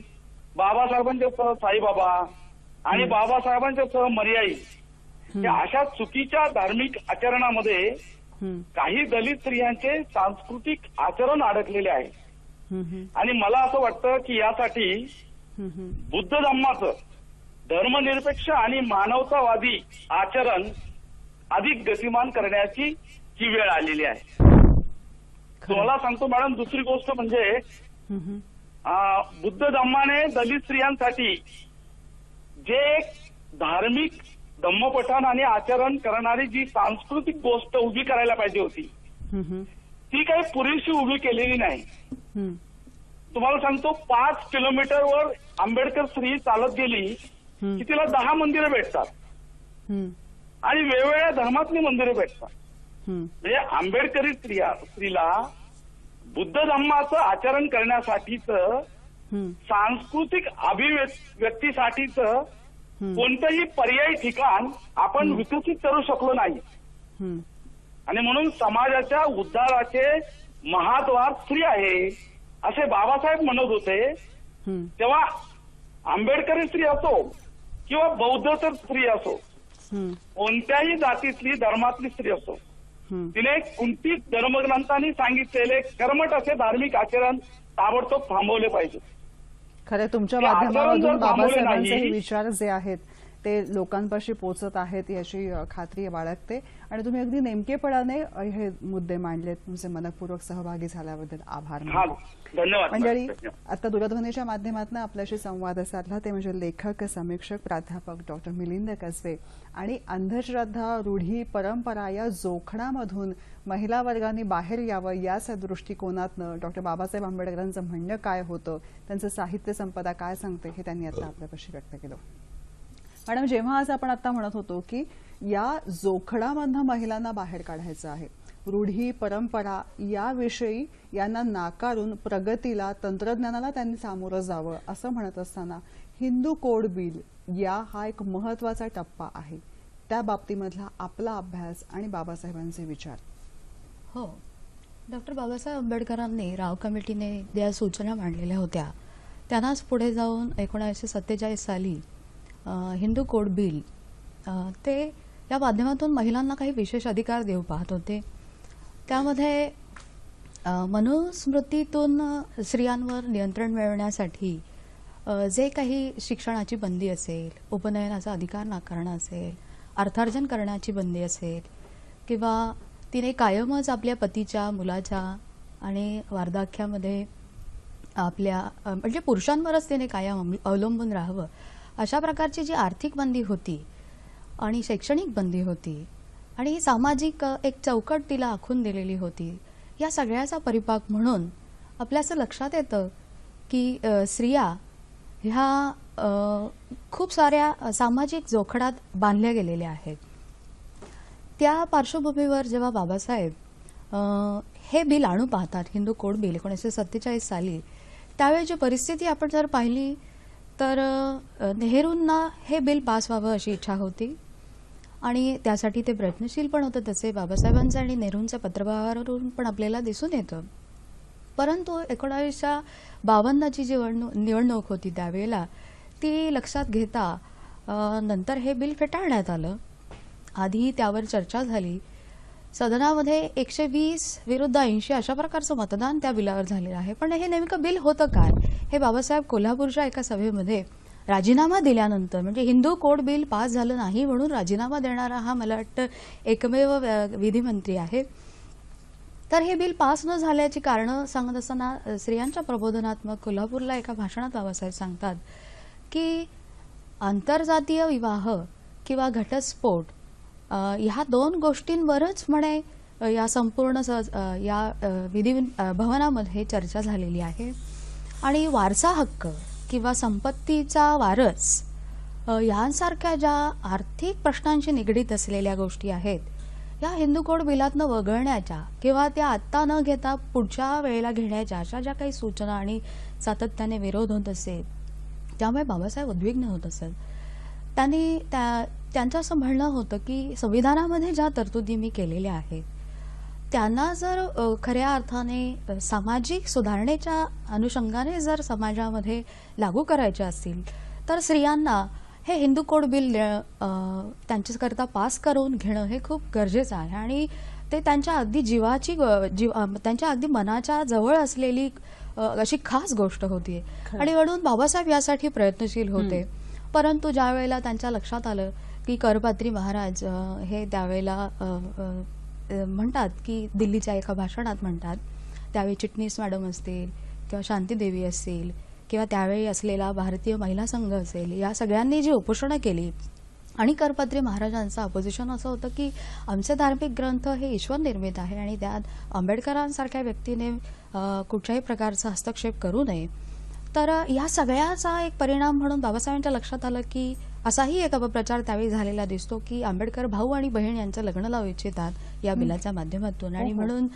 बाबासाहेबांच्या सह साईबाबा आणि बाबासाहेबांच्या सह मर्याई या अशा चुकीच्या धार्मिक आचरणामध्ये काही दलित स्त्रियांचे सांस्कृतिक आचरण अडकलेले आहे. आणि मला असं वाटतं की यासाठी बुद्ध धम्माचं धर्मनिरपेक्ष आणि मानवतावादी आचरण अधिक गतिमान करण्याची ही वेळ आलेली आहे. तुम्हाला सांगतो मॅडम, दुसरी गोष्ट म्हणजे बुद्ध धम्माने दलित स्त्रियांसाठी जे धार्मिक धम्मपठण आणि आचरण करणारी जी सांस्कृतिक गोष्ट उभी करायला पाहिजे होती ती काही पुरेशी उभी केलेली नाही. तुम्हाला सांगतो 5 किलोमीटरवर आंबेडकर स्त्री चालत गेली की तिला 10 मंदिरं भेटतात आणि वेगवेगळ्या धर्मातली मंदिरं भेटतात. म्हणजे आंबेडकरी स्त्रीला बुद्ध धम्माचं आचरण करण्यासाठीच सांस्कृतिक अभिव्यक्तीसाठीच कोणतंही पर्यायी ठिकाण आपण विकसित करू शकलो नाही. आणि म्हणून समाजाच्या उद्धाराचे महाद्वार स्त्री आहे असे बाबासाहेब म्हणत होते. तेव्हा आंबेडकरी स्त्री असो किंवा बौद्ध स्त्री असो, कोणत्याही जातीतली धर्मातली स्त्री असो, तिने कोणतीच धर्मग्रंथांनी सांगितलेले कर्मठ असे धार्मिक आचरण ताबडतोब थांबवले पाहिजे. खरं तुमच्या माध्यमातून बाबासाहेबांचे हे विचार जे आहेत ते लोकांपाशी पोहोचत आहेत याची खात्री बाळगते आणि तुम्ही अगदी नेमकेपणाने हे मुद्दे मांडलेत. तुमचे मनपूर्वक सहभागी झाल्याबद्दल आभार. धन्यवाद. मंडळी, आता दूरध्वनीच्या माध्यमातून आपल्याशी संवाद साधला ते म्हणजे लेखक समीक्षक प्राध्यापक डॉक्टर मिलिंद कसबे. आणि अंधश्रद्धा, रूढी, परंपरा या जोखडामधून महिला वर्गाने बाहेर यावं याच दृष्टिकोनातनं डॉक्टर बाबासाहेब आंबेडकरांचं म्हणणं काय होतं, त्यांचं साहित्य संपदा काय सांगते हे त्यांनी आता आपल्यापाशी व्यक्त केलं. मॅडम, जेव्हा आज आपण आता म्हणत होतो की या जोखडामधनं महिलांना बाहेर काढायचं आहे, रूढी परंपरा याविषयी यांना नाकारून प्रगतीला, तंत्रज्ञानाला त्यांनी सामोरं जावं असं म्हणत असताना हिंदू कोड बिल हा एक महत्वाचा टप्पा आहे. त्या बाबतीमधला आपला अभ्यास आणि बाबासाहेबांचे विचार. हो, डॉक्टर बाबासाहेब आंबेडकरांनी राव कमिटीने ज्या सूचना मांडलेल्या होत्या त्यांनाच पुढे जाऊन 1947 साली हिंदू कोड बिल ते या माध्यमातून महिलांना काही विशेष अधिकार देऊ पाहत होते. त्यामध्ये मनुस्मृतीतून स्त्रियांवर नियंत्रण मिळवण्यासाठी जे काही शिक्षणाची बंदी असेल, उपनयनाचा अधिकार नाकारणं असेल, अर्थार्जन करण्याची बंदी असेल किंवा तिने कायमच आपल्या पतीच्या, मुलाच्या आणि वार्धक्यामध्ये आपल्या म्हणजे पुरुषांवरच तिने कायम अवलंबून राहावं, अशा प्रकारची जी आर्थिक बंदी होती आणि शैक्षणिक बंदी होती आणि सामाजिक एक चौकट तिला आखून दिलेली होती, या सगळ्याचा परिपाक म्हणून आपल्या असं लक्षात येतं की स्त्रिया ह्या खूप साऱ्या सामाजिक जोखडात बांधल्या गेलेल्या आहेत. त्या पार्श्वभूमीवर जेव्हा बाबासाहेब हे बिल आणू पाहतात, हिंदू कोड बिल 1947 साली, त्यावेळची परिस्थिती आपण जर पाहिली तर नेहरूंना हे बिल पास व्हावं अशी इच्छा होती आणि त्यासाठी ते प्रयत्नशील पण होते. तसे बाबासाहेबांचं आणि नेहरूंच्या पत्रव्यवहारावरून पण आपल्याला दिसून येतं. परंतु 1952ची जी निवडणूक होती त्यावेळेला ती लक्षात घेता नंतर हे बिल फेटाळण्यात आलं. आधी त्यावर चर्चा झाली. सदनामध्ये 120 विरुद्ध 80 अशा प्रकारचं मतदान त्या बिलावर झालेलं आहे. पण हे नेमकं बिल होतं काय, हे बाबासाहेब कोल्हापूरच्या एका सभेमध्ये राजीनामा दिल्यानंतर, म्हणजे हिंदू कोड बिल पास झालं नाही म्हणून राजीनामा देणारा हा मला वाटतं एकमेव विधिमंत्री आहे. तर हे बिल पास न झाल्याची कारणं सांगत असताना स्त्रियांच्या प्रबोधनात्मक कोल्हापूरला एका भाषणात बाबासाहेब सांगतात की आंतरजातीय विवाह किंवा घटस्फोट ह्या 2 गोष्टींवरच म्हणे या संपूर्ण या विधी भवनामध्ये चर्चा झालेली आहे आणि वारसा हक्क किंवा संपत्तीचा वारस यांसारख्या ज्या आर्थिक प्रश्नांशी निगडीत असलेल्या गोष्टी आहेत या हिंदू कोड बिलातनं वगळण्याच्या किंवा त्या आत्ता न घेता पुढच्या वेळेला घेण्याच्या अशा ज्या काही सूचना आणि सातत्याने विरोध होत असेल, त्यामुळे बाबासाहेब उद्विग्न होत असत. त्यांचं असं म्हणणं होतं की संविधानामध्ये ज्या तरतुदी मी केलेल्या आहेत त्यांना जर खऱ्या अर्थाने सामाजिक सुधारणेच्या अनुषंगाने जर समाजामध्ये लागू करायचे असतील तर स्त्रियांना हे हिंदू कोड बिल त्यांच्याकरता पास करून घेणं हे खूप गरजेचं आहे आणि ते त्यांच्या अगदी त्यांच्या अगदी मनाच्या जवळ असलेली अशी खास गोष्ट होती आणि म्हणून बाबासाहेब यासाठी प्रयत्नशील होते. परंतु ज्या वेळेला त्यांच्या लक्षात आलं की करपात्री महाराज हे त्यावेळेला म्हणतात की दिल्लीच्या एका भाषणात म्हणतात, त्यावेळी चिटणीस मॅडम असतील किंवा शांतीदेवी असतील किंवा त्यावेळी असलेला भारतीय महिला संघ असेल, या सगळ्यांनी जी उपोषणं केली आणि करपात्री महाराजांचं अपोजिशन असं होतं की आमचे धार्मिक ग्रंथ हे ईश्वर निर्मित आहे आणि त्यात आंबेडकरांसारख्या व्यक्तीने कुठल्याही प्रकारचा हस्तक्षेप करू नये. तर या सगळ्याचा एक परिणाम म्हणून बाबासाहेबांच्या लक्षात आलं की असाही एक अपप्रचार त्यावेळी झालेला दिसतो की आंबेडकर भाऊ आणि बहीण यांचं लग्न लावू इच्छितात या बिलाच्या माध्यमातून आणि म्हणून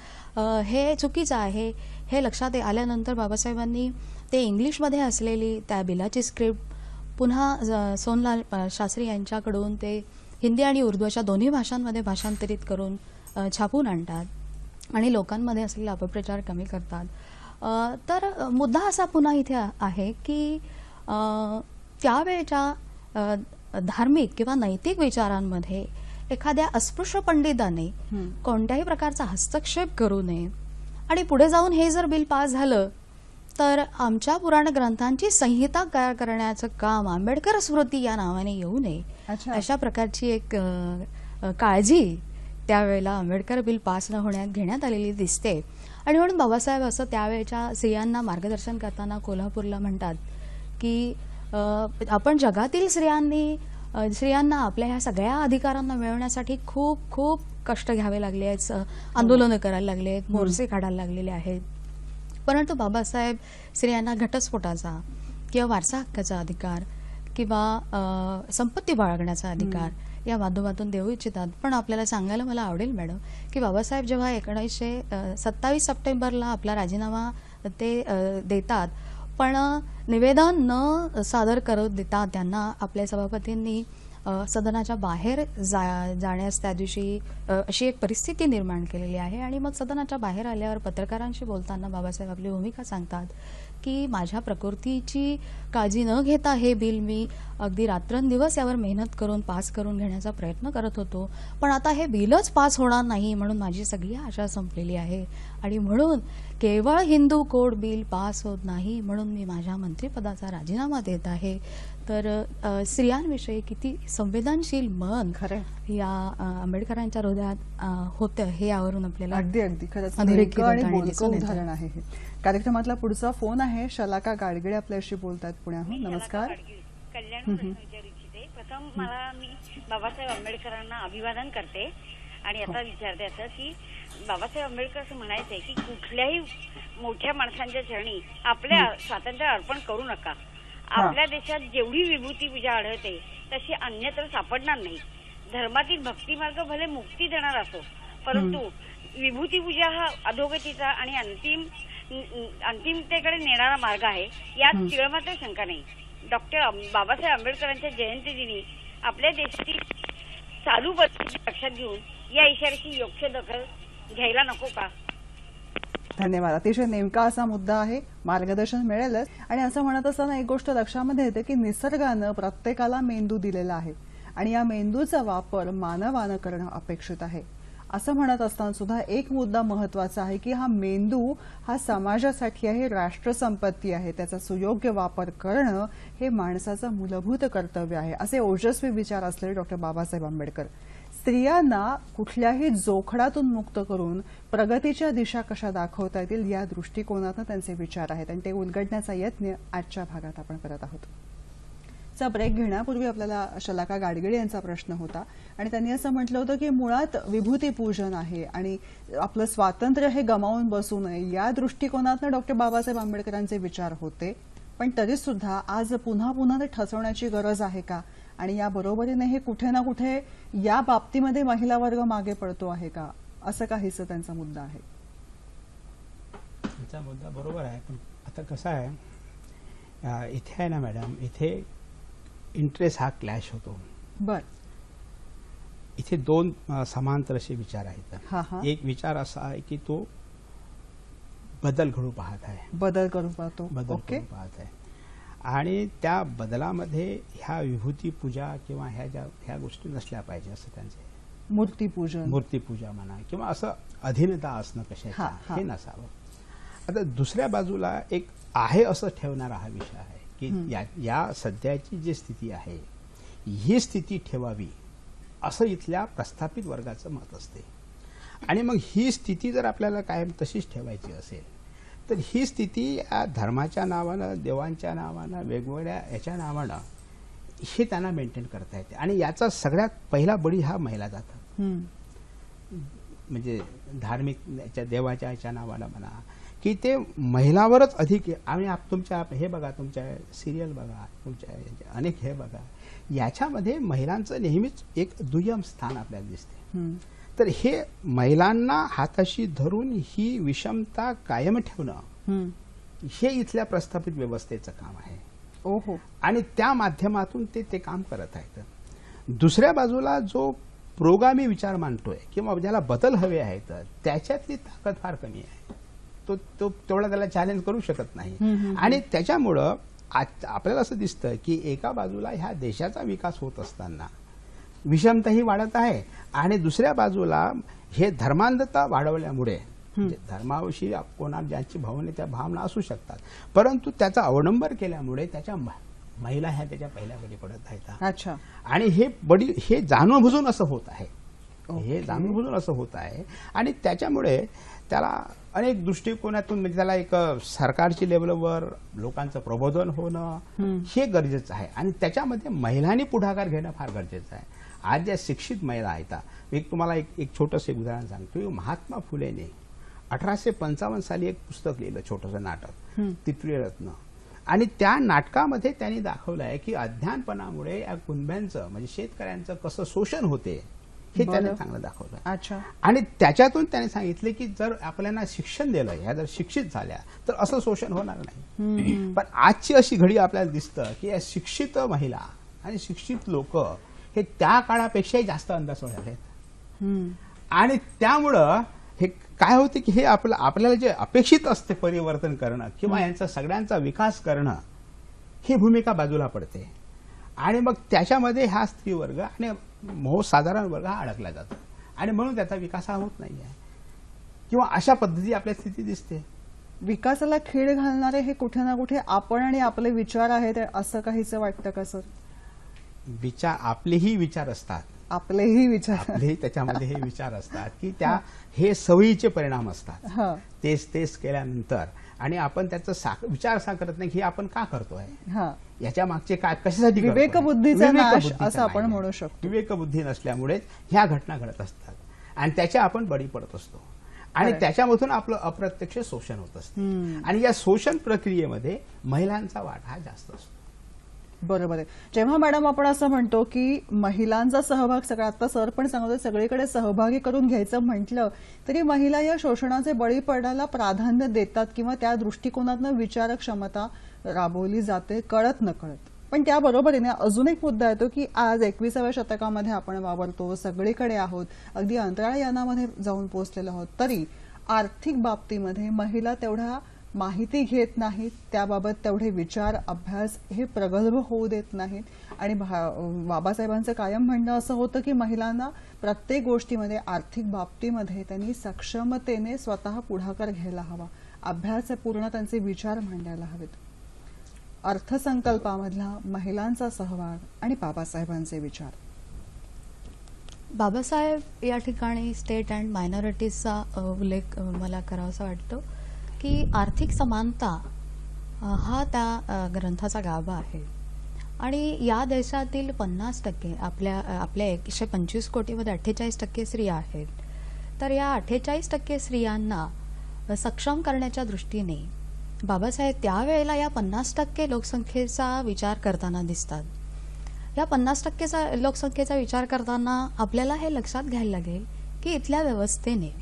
हे चुकीचं आहे हे लक्षात आल्यानंतर बाबासाहेबांनी ते इंग्लिशमध्ये असलेली त्या बिलाची स्क्रिप्ट पुन्हा सोनलाल शास्त्री यांच्याकडून ते हिंदी आणि उर्दू अशा दोन्ही भाषांमध्ये भाषांतरित करून छापून आणतात आणि लोकांमध्ये असलेला अपप्रचार कमी करतात. तर मुद्दा असा पुन्हा इथे आहे की त्यावेळच्या धार्मिक किंवा नैतिक विचारांमध्ये एखाद्या अस्पृश्य पंडिताने कोणत्याही प्रकारचा हस्तक्षेप करू नये आणि पुढे जाऊन हे जर बिल पास झालं तर आमच्या पुराण ग्रंथांची संहिता तयार करण्याचं काम आंबेडकर स्मृती या नावाने येऊ नये अशा प्रकारची एक काळजी त्यावेळेला आंबेडकर बिल पास न होण्यात घेण्यात आलेली दिसते. आणि म्हणून बाबासाहेब असं त्यावेळच्या स्त्रियांना मार्गदर्शन करताना कोल्हापूरला म्हणतात की आपण जगातील स्त्रियांना आपल्या ह्या सगळ्या अधिकारांना मिळवण्यासाठी खूप खूप कष्ट घ्यावे लागले आहेत, आंदोलनं करायला लागले आहेत, मोर्चे काढायला लागलेले आहेत. परंतु बाबासाहेब स्त्रियांना घटस्फोटाचा किंवा वारसा हक्काचा अधिकार किंवा संपत्ती बाळगण्याचा अधिकार या माध्यमातून देऊ इच्छितात. पण आपल्याला सांगायला मला आवडेल मॅडम की बाबासाहेब जेव्हा 1927 सप्टेंबरला आपला राजीनामा ते देतात पण निवेदन न सादर करू देता त्यांना आपल्या सभापतींनी सदनाच्या बाहेर जाण्यास त्या दिवशी अशी एक परिस्थिती निर्माण केलेली आहे. आणि मग सदनाच्या बाहेर आल्यावर पत्रकारांशी बोलताना बाबासाहेब आपली भूमिका सांगतात की माझ्या प्रकृतीची काळजी न घेता हे बिल मी अगदी रात्रंदिवस यावर मेहनत करून पास करून घेण्याचा प्रयत्न करत होतो, पण आता हे बिलच पास होणार नाही म्हणून माझी सगळी आशा संपलेली आहे. आणि म्हणून केवळ हिंदू कोड बिल पास होत नाही म्हणून मी माझ्या मंत्रिपदाचा राजीनामा देत आहे. तर स्त्रियांविषयी किती संवेदनशील मन या आंबेडकरांच्या हृदयात होतं हे यावरून आपल्याला अगदी अगदी खरंच अधोरेखित नेमकं आणि होताना बोलकं दिसून येतं. उदाहरण आहे हे. कार्यक्रमातला पुढचा फोन आहे. शलाका गाडगिळे आपल्याशी बोलतात पुण्याहून. नमस्कार. कल्याण प्रश्न विचारू इच्छिते. प्रथम मी बाबासाहेब आंबेडकरांना अभिवादन करते आणि आता विचारते असं की बाबासाहेब आंबेडकर असं म्हणायचंय की कुठल्याही मोठ्या माणसांच्या चरणी आपल्या स्वातंत्र्य अर्पण करू नका. आपल्या देशात जेवढी विभूती पूजा आढळते तशी अन्यत्र सापडणार नाही. धर्मातील भक्तिमार्ग भले मुक्ती देणार असो, परंतु विभूती पूजा हा अधोगतीचा आणि अंतिमतेकडे नेणारा मार्ग आहे, यात तिळमात्र शंका नाही. डॉक्टर बाबासाहेब आंबेडकरांच्या जयंतीदिनी आपल्या देशाची चालू परिस्थिती लक्षात घेऊन या इशाऱ्याची योग्य दखल घ्यायला नको का? धन्यवाद. अतिशय नेमका असा मुद्दा आहे. मार्गदर्शन मिळेलच. आणि असं म्हणत असताना एक गोष्ट लक्षामध्ये येते की निसर्गानं प्रत्येकाला मेंदू दिलेला आहे आणि या मेंदूचा वापर मानवानं करणं अपेक्षित आहे. असं म्हणत असताना सुद्धा एक मुद्दा महत्वाचा आहे की हा मेंदू हा समाजासाठी आहे, राष्ट्रसंपत्ती आहे. त्याचा सुयोग्य वापर करणं हे माणसाचं मूलभूत कर्तव्य आहे, असे ओजस्वी विचार असलेले डॉक्टर बाबासाहेब आंबेडकर. स्त्रियांना कुठल्याही जोखडातून मुक्त करून प्रगतीच्या दिशा कशा दाखवता येतील या दृष्टिकोनातून त्यांचे विचार आहेत आणि ते उलगडण्याचा यत्न आजच्या भागात आपण करत आहोत. चा ब्रेक घेण्यापूर्वी आपल्याला शलाका गाडगिळे यांचा प्रश्न होता आणि त्यांनी असं म्हटलं होतं की मुळात विभूती पूजन आहे आणि आपलं स्वातंत्र्य हे गमावून बसू नये या दृष्टिकोनातून डॉक्टर बाबासाहेब आंबेडकरांचे विचार होते. पण तरी सुद्धा आज पुन्हा पुन्हा ते ठसवण्याची गरज आहे का आणि या बरोबरीने हे कुठे ना कुठे या बाबतीमध्ये महिला वर्ग मागे पडतो आहे का, असं काहीसं त्यांचा मुद्दा आहे. त्यांचा मुद्दा बरोबर आहे, पण आता कसं आहे इथे आहे ना मॅडम, इथे इंटरेस्ट हा क्लॅश होतो. बर. इथे दोन समांतर असे विचार आहेत. एक विचार असा आहे की तो बदल घडू पाहत आहे, बदल करू पाहतो, बदल करू पाहत आहे आणि त्या बदलामध्ये ह्या विभूती पूजा किंवा ह्या गोष्टी नसल्या पाहिजे असं त्यांचे मूर्तीपूजा म्हणा किंवा असं अधीनता असणं कशाचं हे नसावं. आता दुसऱ्या बाजूला एक आहे असं ठेवणारा हा विषय आहे की या सध्याची जी स्थिती आहे ही स्थिती ठेवावी असं इथल्या प्रस्थापित वर्गाचं मत असते. आणि मग ही स्थिती जर आपल्याला कायम तशीच ठेवायची असेल तर ही स्थिती या धर्माच्या नावानं, देवांच्या नावानं, वेगवेगळ्या याच्या नावानं हे त्यांना मेंटेन करता येते. आणि याचा सगळ्यात पहिला बळी हा महिला जातात. म्हणजे धार्मिक देवाच्या याच्या नावानं म्हणा की ते महिलावरच अधिक. आणि तुमच्या हे बघा, तुमच्या सिरियल बघा, तुमच्या अनेक हे बघा, याच्यामध्ये महिलांचं नेहमीच एक दुय्यम स्थान आपल्याला दिसते. तर हे महिलांना हाताशी धरून ही विषमता कायम ठेवणं हे इथल्या प्रस्थापित व्यवस्थेचं काम आहे. ओहो. आणि त्या माध्यमातून ते काम करत आहेत. दुसऱ्या बाजूला जो प्रोगामी विचार मांडतोय किंवा ज्याला बदल हवे आहेत त्याच्यातली ताकद फार कमी आहे. तो तेवढा त्याला चॅलेंज करू शकत नाही. आणि त्याच्यामुळं आपल्याला असं दिसतं की एका बाजूला ह्या देशाचा विकास होत असताना विषमताही वाढत आहे आणि दुसऱ्या बाजूला हे धर्मांधता वाढवल्यामुळे धर्माविषयी कोणा ज्यांची भावना त्या भावना असू शकतात, परंतु त्याचा अवलंब केल्यामुळे त्याच्या महिला ह्या त्याच्या पहिल्या बळी पडत आहेत. अच्छा. आणि हे जाणून असं होत आहे, हे जाणून असं होत आहे. आणि त्याच्यामुळे त्याला अनेक दृष्टिकोनातून म्हणजे त्याला एक सरकारची लेवलवर लोकांचं प्रबोधन होणं हे गरजेचं आहे. आणि त्याच्यामध्ये महिलांनी पुढाकार घेणं फार गरजेचं आहे. आज ज्या शिक्षित महिला आहेत, एक तुम्हाला एक छोटंसं उदाहरण सांगतो. महात्मा फुलेने 1855 साली एक पुस्तक लिहिलं, छोटंसं नाटक, तितली रत्न. आणि त्या नाटकामध्ये त्यांनी दाखवलं आहे की अज्ञानपणामुळे या कुणब्यांचं म्हणजे शेतकऱ्यांचं कसं शोषण होते हे त्याने चांगलं दाखवलं. अच्छा. आणि त्याच्यातून त्याने सांगितले की जर आपल्याला शिक्षण दिलं, ह्या जर शिक्षित झाल्या तर असं शोषण होणार नाही. पण आजची अशी घडी आपल्याला दिसतं की या शिक्षित महिला आणि शिक्षित लोक हे त्या काळापेक्षाही जास्त अंदाज आहेत. हम्म. आणि त्यामुळं हे काय होते की हे आपल्याला जे अपेक्षित असते परिवर्तन करणं किंवा यांचा सगळ्यांचा विकास करणं, ही भूमिका बाजूला पडते आणि मग त्याच्यामध्ये हा स्त्री वर्ग आणि साधारण वर्ग हा अडकला जातो आणि म्हणून त्याचा विकास हा होत नाहीये किंवा अशा पद्धती आपल्या स्थिती दिसते. विकासाला खीळ घालणारे हे कुठे ना कुठे आपण आणि आपले विचार आहेत असं काहीच वाटतं का सर? विचार आपलेही विचार असतात, आपलेही विचार आपलेही त्याच्यामध्ये हे विचार असतात की त्या हे सवयीचे परिणाम असतात. हा तेच तेच केल्यानंतर आणि आपण त्याचा विचार असा करत नाही की हे आपण का करतोय, हा याच्या मागचे काय कशासाठी करतोय? विवेकबुद्धीचा नाश विवेकबुद्धीचा असं आपण नाही. म्हणू शकतो. विवेकबुद्धी नसल्यामुळे ह्या घटना घडत असतात आणि त्याच्या आपण बळी पडत असतो आणि खरंय. त्याच्यामधून आपलं अप्रत्यक्ष शोषण होत असतं आणि या शोषण प्रक्रियेमध्ये महिलांचा वाटा हा जास्त असतो. बरोबर आहे. जेव्हा मॅडम आपण असं म्हणतो की महिलांचा सहभाग सगळा, आता सर पण सांगतो सगळीकडे सहभागी करून घ्यायचं म्हटलं तरी महिला या शोषणाचे बळी पडायला प्राधान्य देतात किंवा त्या दृष्टिकोनातनं विचार क्षमता राबवली जाते कळत नकळत. पण त्याबरोबरीने अजून एक मुद्दा येतो की आज 21व्या शतकामध्ये आपण वावरतो, सगळीकडे आहोत, अगदी अंतराळ यानामध्ये जाऊन पोहोचलेलो आहोत, तरी आर्थिक बाबतीमध्ये महिला तेवढ्या माहिती घेत नाहीत, त्याबाबत तेवढे विचार अभ्यास हे प्रगल्भ होऊ देत नाहीत आणि बाबासाहेबांचं कायम म्हणणं असं होतं की महिलांना प्रत्येक गोष्टीमध्ये आर्थिक बाबतीमध्ये त्यांनी सक्षमतेने स्वतः पुढाकार घ्यायला हवा, अभ्यासपूर्ण त्यांचे विचार मांडायला हवेत. अर्थसंकल्पामधला महिलांचा सहभाग आणि बाबासाहेबांचे विचार. बाबासाहेब या ठिकाणी स्टेट अँड मायनॉरिटीजचा उल्लेख मला करावासा वाटतो की आर्थिक समानता हा त्या ग्रंथाचा गाभा आहे आणि या देशातील 50% आपल्या 125 कोटीमध्ये 48% स्त्रिया आहेत. तर या 48% स्त्रियांना सक्षम करण्याच्या दृष्टीने बाबासाहेब त्यावेळेला या 50% लोकसंख्येचा विचार करताना दिसतात. या 50% लोकसंख्येचा विचार करताना आपल्याला हे लक्षात घ्यायला लागेल की इथल्या व्यवस्थेने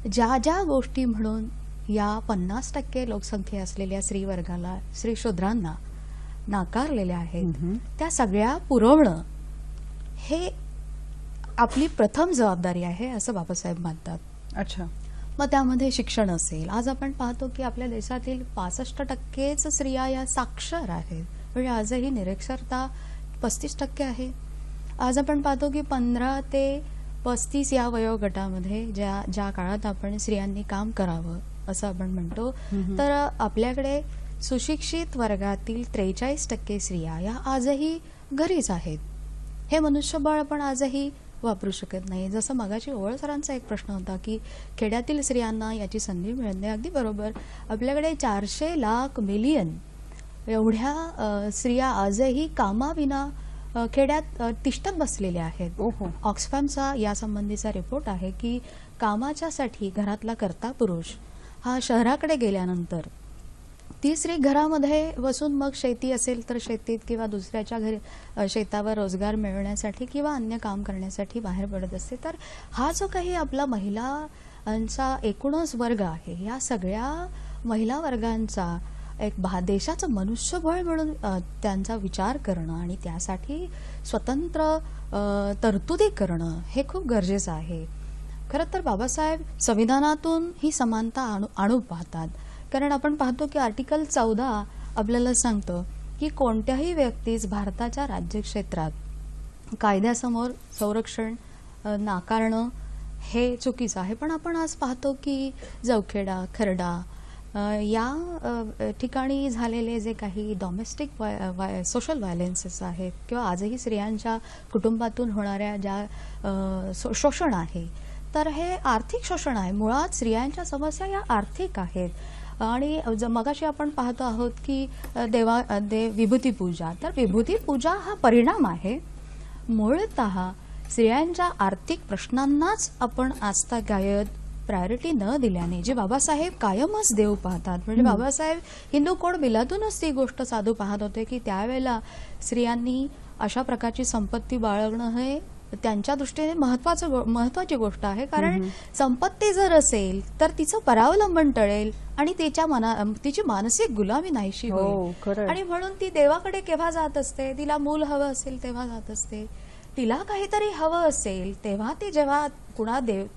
ज्या ज्या गोष्टी म्हणून या 50% लोकसंख्या असलेल्या स्त्री वर्गाला, स्त्री शूद्रांना नाकारलेल्या आहेत, त्या सगळ्या पुरवणं हे आपली प्रथम जबाबदारी आहे असं बाबासाहेब मानतात. अच्छा. मग त्यामध्ये शिक्षण असेल. आज आपण पाहतो की आपल्या देशातील 65% स्त्रिया या साक्षर आहेत, म्हणजे आजही निरक्षरता 35% आहे. आज आपण पाहतो की 15 ते 35 या वयोगटामध्ये ज्या काळात आपण स्त्रियांनी काम करावं असं आपण म्हणतो, तर आपल्याकडे सुशिक्षित वर्गातील 43% स्त्रिया या आजही घरीच आहेत. हे मनुष्यबळ आपण आजही वापरू शकत नाही. जसं मगाशी ओवळ सरांचा एक प्रश्न होता की खेड्यातील स्त्रियांना याची संधी मिळत नाही. अगदी बरोबर. आपल्याकडे 400 लाख मिलियन एवढ्या स्त्रिया आजही कामाविना खेड्यात तिष्ठत बसलेल्या आहेत. ऑक्सफॅमचा यासंबंधीचा रिपोर्ट आहे की कामाच्यासाठी घरातला कर्ता पुरुष हा शहराकडे गेल्यानंतर ती स्त्री घरामध्ये बसून मग शेती असेल तर शेतीत किंवा दुसऱ्याच्या घरी शेतावर रोजगार मिळवण्यासाठी किंवा अन्य काम करण्यासाठी बाहेर पडत असते. तर हा जो काही आपला महिलांचा एकूणच वर्ग आहे, या सगळ्या महिला वर्गांचा एक देशाचं मनुष्यबळ म्हणून त्यांचा विचार करणं आणि त्यासाठी स्वतंत्र तरतुदी करणं हे खूप गरजेचं आहे. खरं तर बाबासाहेब संविधानातून ही समानता आणू पाहतात. कारण आपण पाहतो की आर्टिकल 14 आपल्याला सांगतं की कोणत्याही व्यक्तीस भारताच्या राज्यक्षेत्रात कायद्यासमोर संरक्षण नाकारणं हे चुकीचं आहे. पण आपण आज पाहतो की जवखेडा, खर्डा या ठिकाणी झालेले जे काही डॉमेस्टिक सोशल व्हायलेन्सेस आहेत किंवा आजही स्त्रियांच्या कुटुंबातून होणाऱ्या ज्या शोषण आहे, तर हे आर्थिक शोषण आहे. मुळात स्त्रियांच्या समस्या या आर्थिक आहेत. आणि मगाशी आपण पाहतो आहोत की विभूती पूजा, तर विभूती पूजा हा परिणाम आहे. मूळतः स्त्रियांच्या आर्थिक प्रश्नांनाच आपण आस्था गायत प्रायोरिटी न दिल्याने, जे बाबासाहेब कायमच देव पाहतात, म्हणजे बाबासाहेब हिंदू कोड बिलातूनच ती गोष्ट साधू पाहत होते की त्यावेळेला स्त्रियांनी अशा प्रकारची संपत्ती बाळगणं हे त्यांच्या दृष्टीने महत्वाची गोष्ट आहे. कारण संपत्ती जर असेल तर तिचं परावलंबन टळेल आणि तिची मानसिक गुलामी नाहीशी होईल. आणि म्हणून ती देवाकडे केव्हा जात असते, तिला मूल हवं असेल तेव्हा जात असते. तिला काहीतरी हवं असेल तेव्हा ती जेव्हा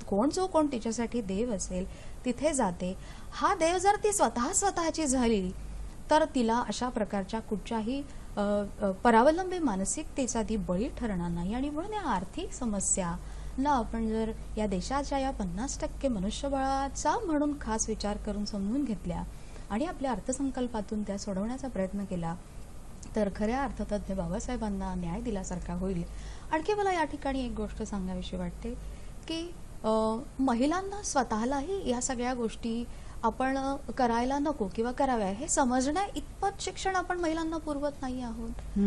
कोण तिच्यासाठी देव असेल तिथे जाते. हा देव जर ती स्वतःची झाली तर तिला अशा प्रकारच्या कुठच्याही परावलंबी मानसिकतेचा ती बळी ठरणार नाही. आणि म्हणून या आर्थिक समस्या ना आपण जर या देशाच्या या 50% मनुष्यबळाचा म्हणून खास विचार करून समजून घेतल्या आणि आपल्या अर्थसंकल्पातून त्या सोडवण्याचा प्रयत्न केला तर खऱ्या अर्थतज्ञ बाबासाहेबांना न्याय दिल्यासारखा होईल. आणखी मला या ठिकाणी एक गोष्ट सांगावीशी वाटते की महिलांना स्वतःलाही या सगळ्या गोष्टी आपण करायला नको किंवा कराव्या हे समजण्या इतपत शिक्षण आपण महिलांना पुरवत नाही आहोत.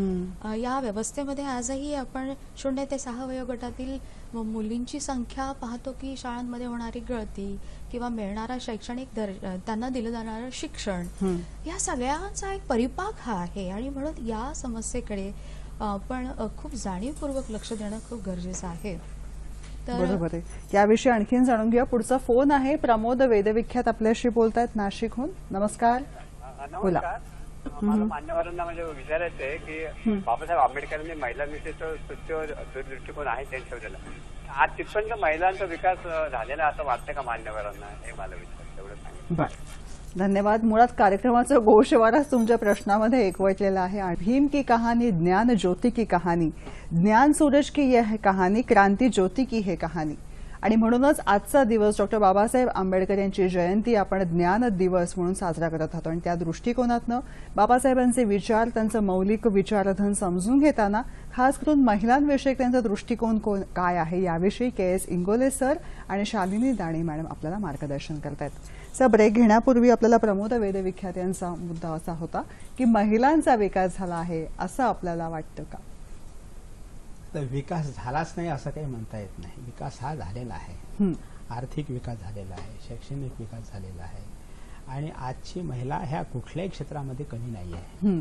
या व्यवस्थेमध्ये आजही आपण 0 ते 6 वयोगटातील मुलींची संख्या पाहतो की शाळांमध्ये होणारी गळती किंवा मिळणारा शैक्षणिक त्यांना दिलं जाणारं शिक्षण या सगळ्यांचा एक परिपाक हा आहे. आणि म्हणून या समस्येकडे आपण खूप जाणीवपूर्वक लक्ष देणं खूप गरजेचं आहे. बरोबर आहे. याविषयी आणखीन जाणून घेऊया. पुढचा फोन आहे. प्रमोद वेदविख्यात आपल्याशी बोलतायत नाशिकहून. नमस्कार. बोला. मला मान्यवरांना म्हणजे विचारायचं आहे की बाबासाहेब आंबेडकरांनी महिलांविषयीचं दृष्टिकोन आहे त्यांच्यावर आज तिथपर्यंत महिलांचा विकास झालेला असं वाटतं का मान्यवरांना, हे मला विचारायचं, एवढं सांगितलं. बरं, धन्यवाद. मुळात कार्यक्रमाचा गोषवाराच तुमच्या प्रश्नामध्ये एकवटलेला आहे. भीम की कहानी, ज्ञान ज्योति की कहानी, ज्ञान सूरज की यह कहानी, क्रांती ज्योति की है कहानी. आणि म्हणूनच आजचा दिवस डॉक्टर बाबासाहेब आंबेडकर यांची जयंती आपण ज्ञान दिवस म्हणून साजरा करत आहोत. आणि त्या दृष्टिकोनातनं बाबासाहेबांचे विचार, त्यांचं मौलिक विचारधन समजून घेताना खास करून महिलांविषयी त्यांचा दृष्टिकोन काय आहे याविषयी KS इंगोले सर आणि शालिनी दाणे मॅडम आपल्याला मार्गदर्शन करतायत. सर, ब्रेक घेण्यापूर्वी आपल्याला प्रमोद वेदविख्यात यांचा मुद्दा असा होता की महिलांचा विकास झाला आहे असं आपल्याला वाटतं का? तर विकास झालाच नाही असं काही म्हणता येत नाही. विकास हा झालेला आहे. आर्थिक विकास झालेला आहे, शैक्षणिक विकास झालेला आहे. आणि आजची महिला ह्या कुठल्याही क्षेत्रामध्ये कमी नाही आहे.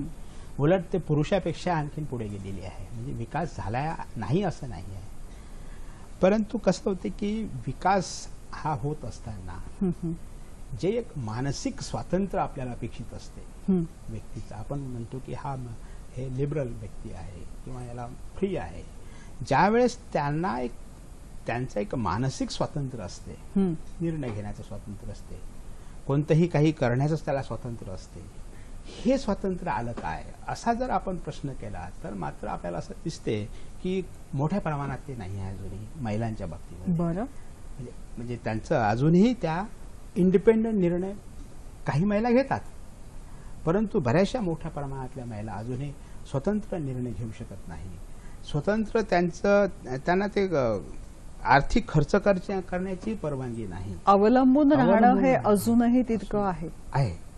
उलट ते पुरुषापेक्षा आणखीन पुढे गेलेली आहे. म्हणजे विकास झाला नाही असं नाही आहे. परंतु कसं होते की विकास हा होत असताना जे एक मानसिक स्वातंत्र्य आपल्याला अपेक्षित असते व्यक्तीचं, आपण म्हणतो की हे लिबरल व्यक्ती आहे किंवा याला फ्री आहे. ज्यावेळेस त्यांचं एक मानसिक स्वातंत्र्य असते, निर्णय घेण्याचं स्वातंत्र्य असते, कोणतंही काही करण्याचंच त्याला स्वातंत्र्य असते, हे स्वातंत्र्य आलं काय असा जर आपण प्रश्न केला तर मात्र आपल्याला असं दिसते की मोठ्या प्रमाणात ते नाही आहे अजूनही महिलांच्या बाबतीत. बरं, म्हणजे त्यांचं अजूनही त्या इंडिपेंडंट निर्णय काही महिला घेतात, परंतु बऱ्याचशा मोठ्या प्रमाणातल्या महिला अजूनही स्वतंत्र निर्णय घेऊ शकत नाही. स्वतंत्र त्यांना ते आर्थिक खर्च करण्याची परवानगी नाही. अवलंबून राहणं हे अजूनही तितकं आहे,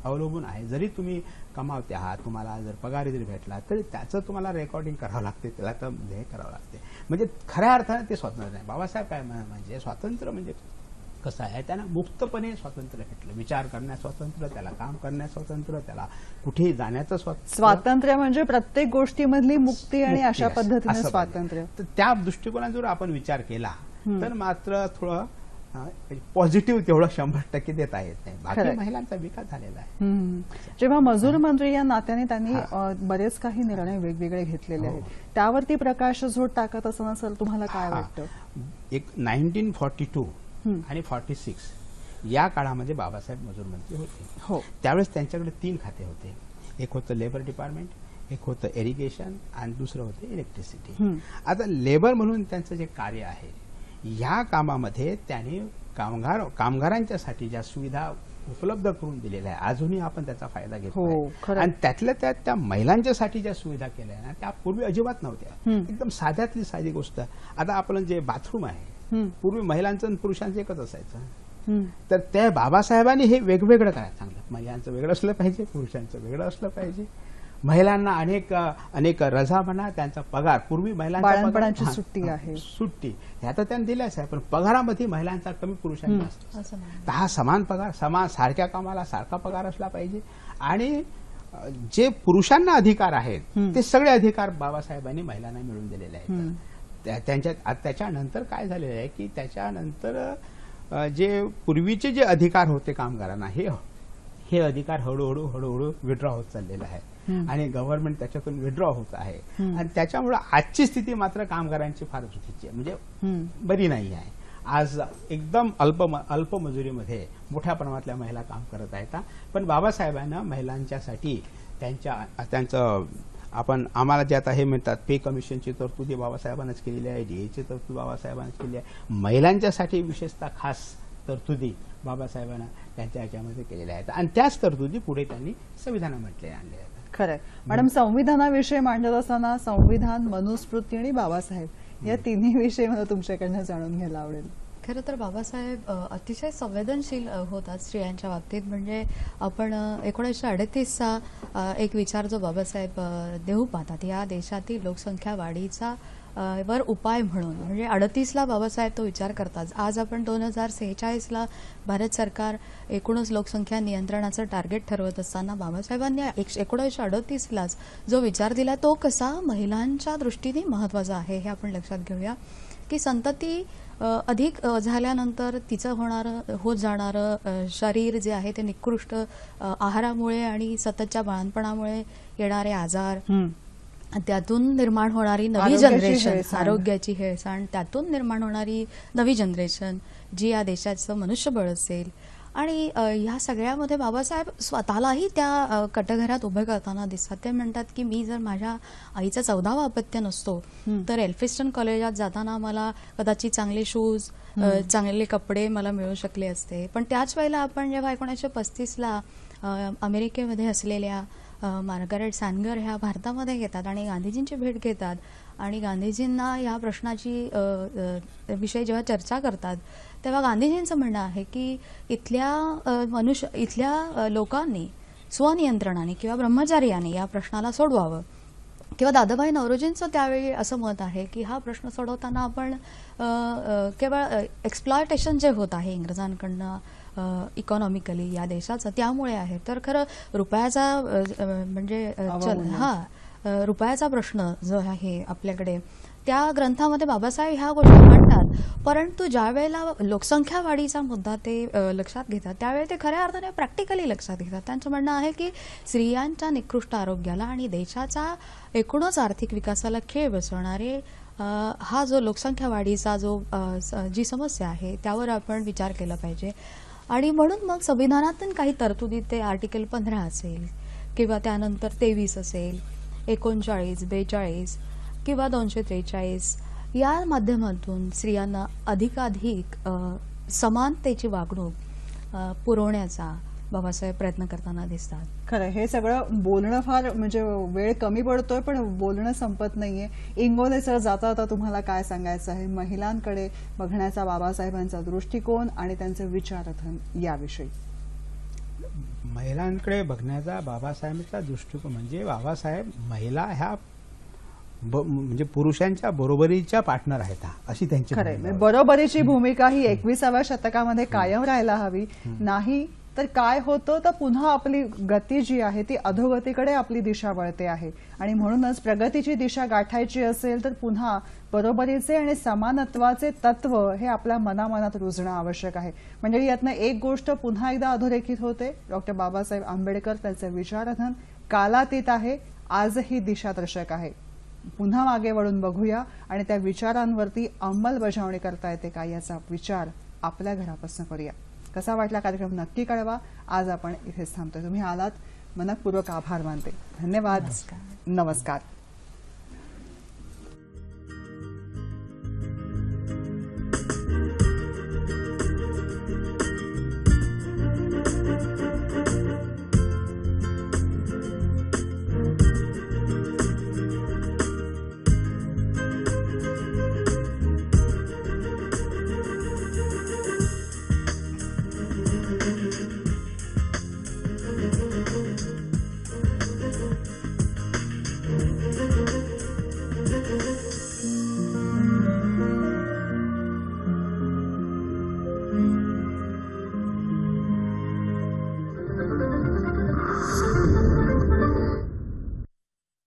अवलंबून आहे. जरी तुम्ही कमावते आहात, तुम्हाला जर पगार जरी भेटला तरी त्याचं तुम्हाला रेकॉर्डिंग करावं लागते, त्याला तर हे करावं लागते. म्हणजे खऱ्या अर्थाने ते स्वातंत्र्य नाही. बाबासाहेब काय म्हणजे स्वातंत्र्य म्हणजे कसं आहे, त्यांना मुक्तपणे स्वातंत्र्य भेटलं. विचार करण्यास स्वातंत्र्य, त्याला काम करण्यास स्वातंत्र्य, त्याला कुठेही जाण्याचं स्वातंत्र्य म्हणजे प्रत्येक गोष्टीमधली मुक्ती आणि अशा पद्धतीने स्वातंत्र्य. तर त्या दृष्टिकोनात जर आपण विचार केला तर मात्र थोडं पॉझिटिव्ह तेवढं 100% देता येत नाही. बाकी महिलांचा विकास झालेला आहे. जेव्हा मजूर मंत्री या नात्याने त्यांनी बरेच काही निर्णय वेगवेगळे घेतलेले आहेत, त्यावरती प्रकाशझोत टाकत असताना सर तुम्हाला काय वाटतं? एक 1942 आणि 46 या काळामध्ये बाबासाहेब मजूर मंत्री होते. त्यावेळेस त्यांच्याकडे 3 खाते होते. एक होतं लेबर डिपार्टमेंट, एक होतं इरिगेशन आणि दुसरं होतं इलेक्ट्रिसिटी. आता लेबर म्हणून त्यांचं जे कार्य आहे या कामामध्ये त्यांनी कामगारांच्यासाठी ज्या सुविधा उपलब्ध करून दिलेल्या आहे अजूनही आपण त्याचा फायदा घेतो. आणि त्यातल्या त्या महिलांच्यासाठी ज्या सुविधा केल्या ना त्या पूर्वी अजिबात नव्हत्या. एकदम साध्यातली साधी गोष्ट. आता आपलं जे बाथरूम आहे पूर्वी महिलांचं आणि पुरुषांचं एकच असायचं. तर त्या बाबासाहेबांनी हे वेगवेगळं करायला सांगलं. महिलांचं वेगळं असलं पाहिजे, पुरुषांचं वेगळं असलं पाहिजे. महिलांना अनेक रजा म्हणा, त्यांचा पगार पूर्वी महिलांची सुट्टी आहे, सुट्टी ह्या तर त्यांनी दिल्याच आहे, पण पगारामध्ये महिलांचा कमी पुरुषांचा असतो. तर हा समान पगार, समान सारख्या कामाला सारखा पगार असला पाहिजे. आणि जे पुरुषांना अधिकार आहेत ते सगळे अधिकार बाबासाहेबांनी महिलांना मिळवून दिलेले आहेत. त्याच्यानंतर काय झालेलं आहे की त्याच्यानंतर जे पूर्वीचे जे अधिकार होते कामगारांना हे अधिकार हळूहळू विड्रॉ होत चाललेला आहे. आणि गव्हर्नमेंट त्याच्यातून विड्रॉ होत आहे आणि त्याच्यामुळे आजची स्थिती मात्र कामगारांची फार चुकीची आहे, म्हणजे बरी नाही आहे. आज एकदम अल्प मजुरीमध्ये मोठ्या प्रमाणातल्या महिला काम करत आहेत. पण बाबासाहेबांना महिलांच्यासाठी त्यांचं आपण आम्हाला जे आता हे म्हणतात पे कमिशनची तरतुदी बाबासाहेबांनाच केलेली आहे, डीएची तरतूद बाबासाहेबांनाच केली आहे. महिलांच्यासाठी विशेषतः खास तरतुदी बाबासाहेबांना त्यांच्या ह्याच्यामध्ये केलेल्या आहेत आणि त्याच तरतुदी पुढे त्यांनी संविधानामध्ये आणल्या आहेत. खरंय मॅडम, संविधानाविषयी मांडत असताना संविधान, मनुस्मृती आणि बाबासाहेब या तिन्ही विषयी मला तुमच्याकडनं जाणून घ्यायला आवडेल. खरं तर बाबासाहेब अतिशय संवेदनशील होतात स्त्रियांच्या बाबतीत. म्हणजे आपण 1938चा एक विचार जो बाबासाहेब देऊ पाहतात या देशातील लोकसंख्या वाढीचा वर उपाय म्हणून, म्हणजे 38ला बाबासाहेब तो विचार करतात. आज आपण 2046ला भारत सरकार एकूणच लोकसंख्या नियंत्रणाचं टार्गेट ठरवत असताना बाबासाहेबांनी 1938लाच जो विचार दिला तो कसा महिलांच्या दृष्टीने महत्वाचा आहे हे आपण लक्षात घेऊया. की संतती अधिक झाल्यानंतर तिचं होत जाणारं शरीर जे आहे ते निकृष्ट आहारामुळे आणि सततच्या बाळणपणामुळे येणारे आजार, त्यातून निर्माण होणारी नवी जनरेशन, आरोग्याची हेळसांड, त्यातून निर्माण होणारी नवी जनरेशन जी या देशाचं मनुष्यबळ असेल आणि ह्या सगळ्यामध्ये बाबासाहेब स्वतःलाही त्या कटघरात उभं करताना दिसतात. ते म्हणतात की मी जर माझ्या आईचा 14वा अपत्य नसतो तर एल्फिस्टन कॉलेजात जाताना मला कदाचित चांगले शूज, चांगले कपडे मला मिळू शकले असते. पण त्याच वेळेला आपण जेव्हा 1935ला अमेरिकेमध्ये असलेल्या मार्गारेट सॅनगर ह्या भारतामध्ये येतात आणि गांधीजींची भेट घेतात आणि गांधीजींना या प्रश्नाची विषयी जेव्हा चर्चा करतात तेव्हा गांधीजींचं म्हणणं आहे की इथल्या लोकांनी स्वनियंत्रणाने किंवा ब्रह्मचार्याने या प्रश्नाला सोडवावं. किंवा दादाभाई नौरोजींचं त्यावेळी असं मत आहे की हा प्रश्न सोडवताना आपण केवळ एक्सप्लॉयटेशन जे होत आहे इंग्रजांकडनं इकॉनॉमिकली या देशाचं त्यामुळे आहे, तर खरं रुपयाचा म्हणजे रुपयाचा प्रश्न जो आहे आपल्याकडे त्या ग्रंथामध्ये बाबासाहेब ह्या गोष्टी मांडतात. परंतु ज्या वेळेला लोकसंख्या वाढीचा मुद्दा ते लक्षात घेतात त्यावेळी ते खऱ्या अर्थाने प्रॅक्टिकली लक्षात घेतात. त्यांचं म्हणणं आहे की स्त्रियांच्या निकृष्ट आरोग्याला आणि देशाचा एकूणच आर्थिक विकासाला खीळ बसवणारे हा जो लोकसंख्या वाढीचा जी समस्या आहे त्यावर आपण विचार केला पाहिजे. आणि म्हणून मग संविधानातून काही तरतुदी ते आर्टिकल 15 असेल किंवा त्यानंतर 23 असेल, 39, 42 किंवा 243 या माध्यमातून स्त्रियांना अधिकाधिक समानतेची वागणूक पुरवण्याचा बाबासाहेब प्रयत्न करताना दिसतात. खरं हे सगळं बोलणं फार म्हणजे वेळ कमी पडतोय पण बोलणं संपत नाहीये. इंगोले सर, जाता जाता तुम्हाला काय सांगायचं आहे महिलांकडे बघण्याचा बाबासाहेबांचा दृष्टिकोन आणि त्यांचे विचारधन याविषयी? महिलांकडे बघण्याचा बाबासाहेबांचा दृष्टिकोन म्हणजे बाबासाहेब महिला ह्या म्हणजे पुरुषांच्या बरोबरीच्या पार्टनर आहेत अशी त्यांची बरोबरीची भूमिका ही 21व्या शतकामध्ये कायम राहायला हवी. नाही तर काय होतं तर पुन्हा आपली गती जी आहे ती अधोगतीकडे आपली दिशा वळते आहे आणि म्हणूनच प्रगतीची दिशा गाठायची असेल तर पुन्हा बरोबरीचे आणि समानत्वाचे तत्व हे आपल्या मनामनात रुजणं आवश्यक आहे. म्हणजे यातनं एक गोष्ट पुन्हा एकदा अधोरेखित होते, डॉक्टर बाबासाहेब आंबेडकर त्यांचे विचारधन कालातीत आहे, आजही दिशादर्शक आहे. पुन्हा मागे वळून बघूया आणि त्या विचारांवरती अंमलबजावणी करता येते का याचा विचार आपल्या घरापासून करूया. कसा वाटला कार्यक्रम नक्की कळवा. आज आपण इथेच थांबतोय. तुम्ही आलात मनपूर्वक आभार मानते. धन्यवाद. नमस्कार.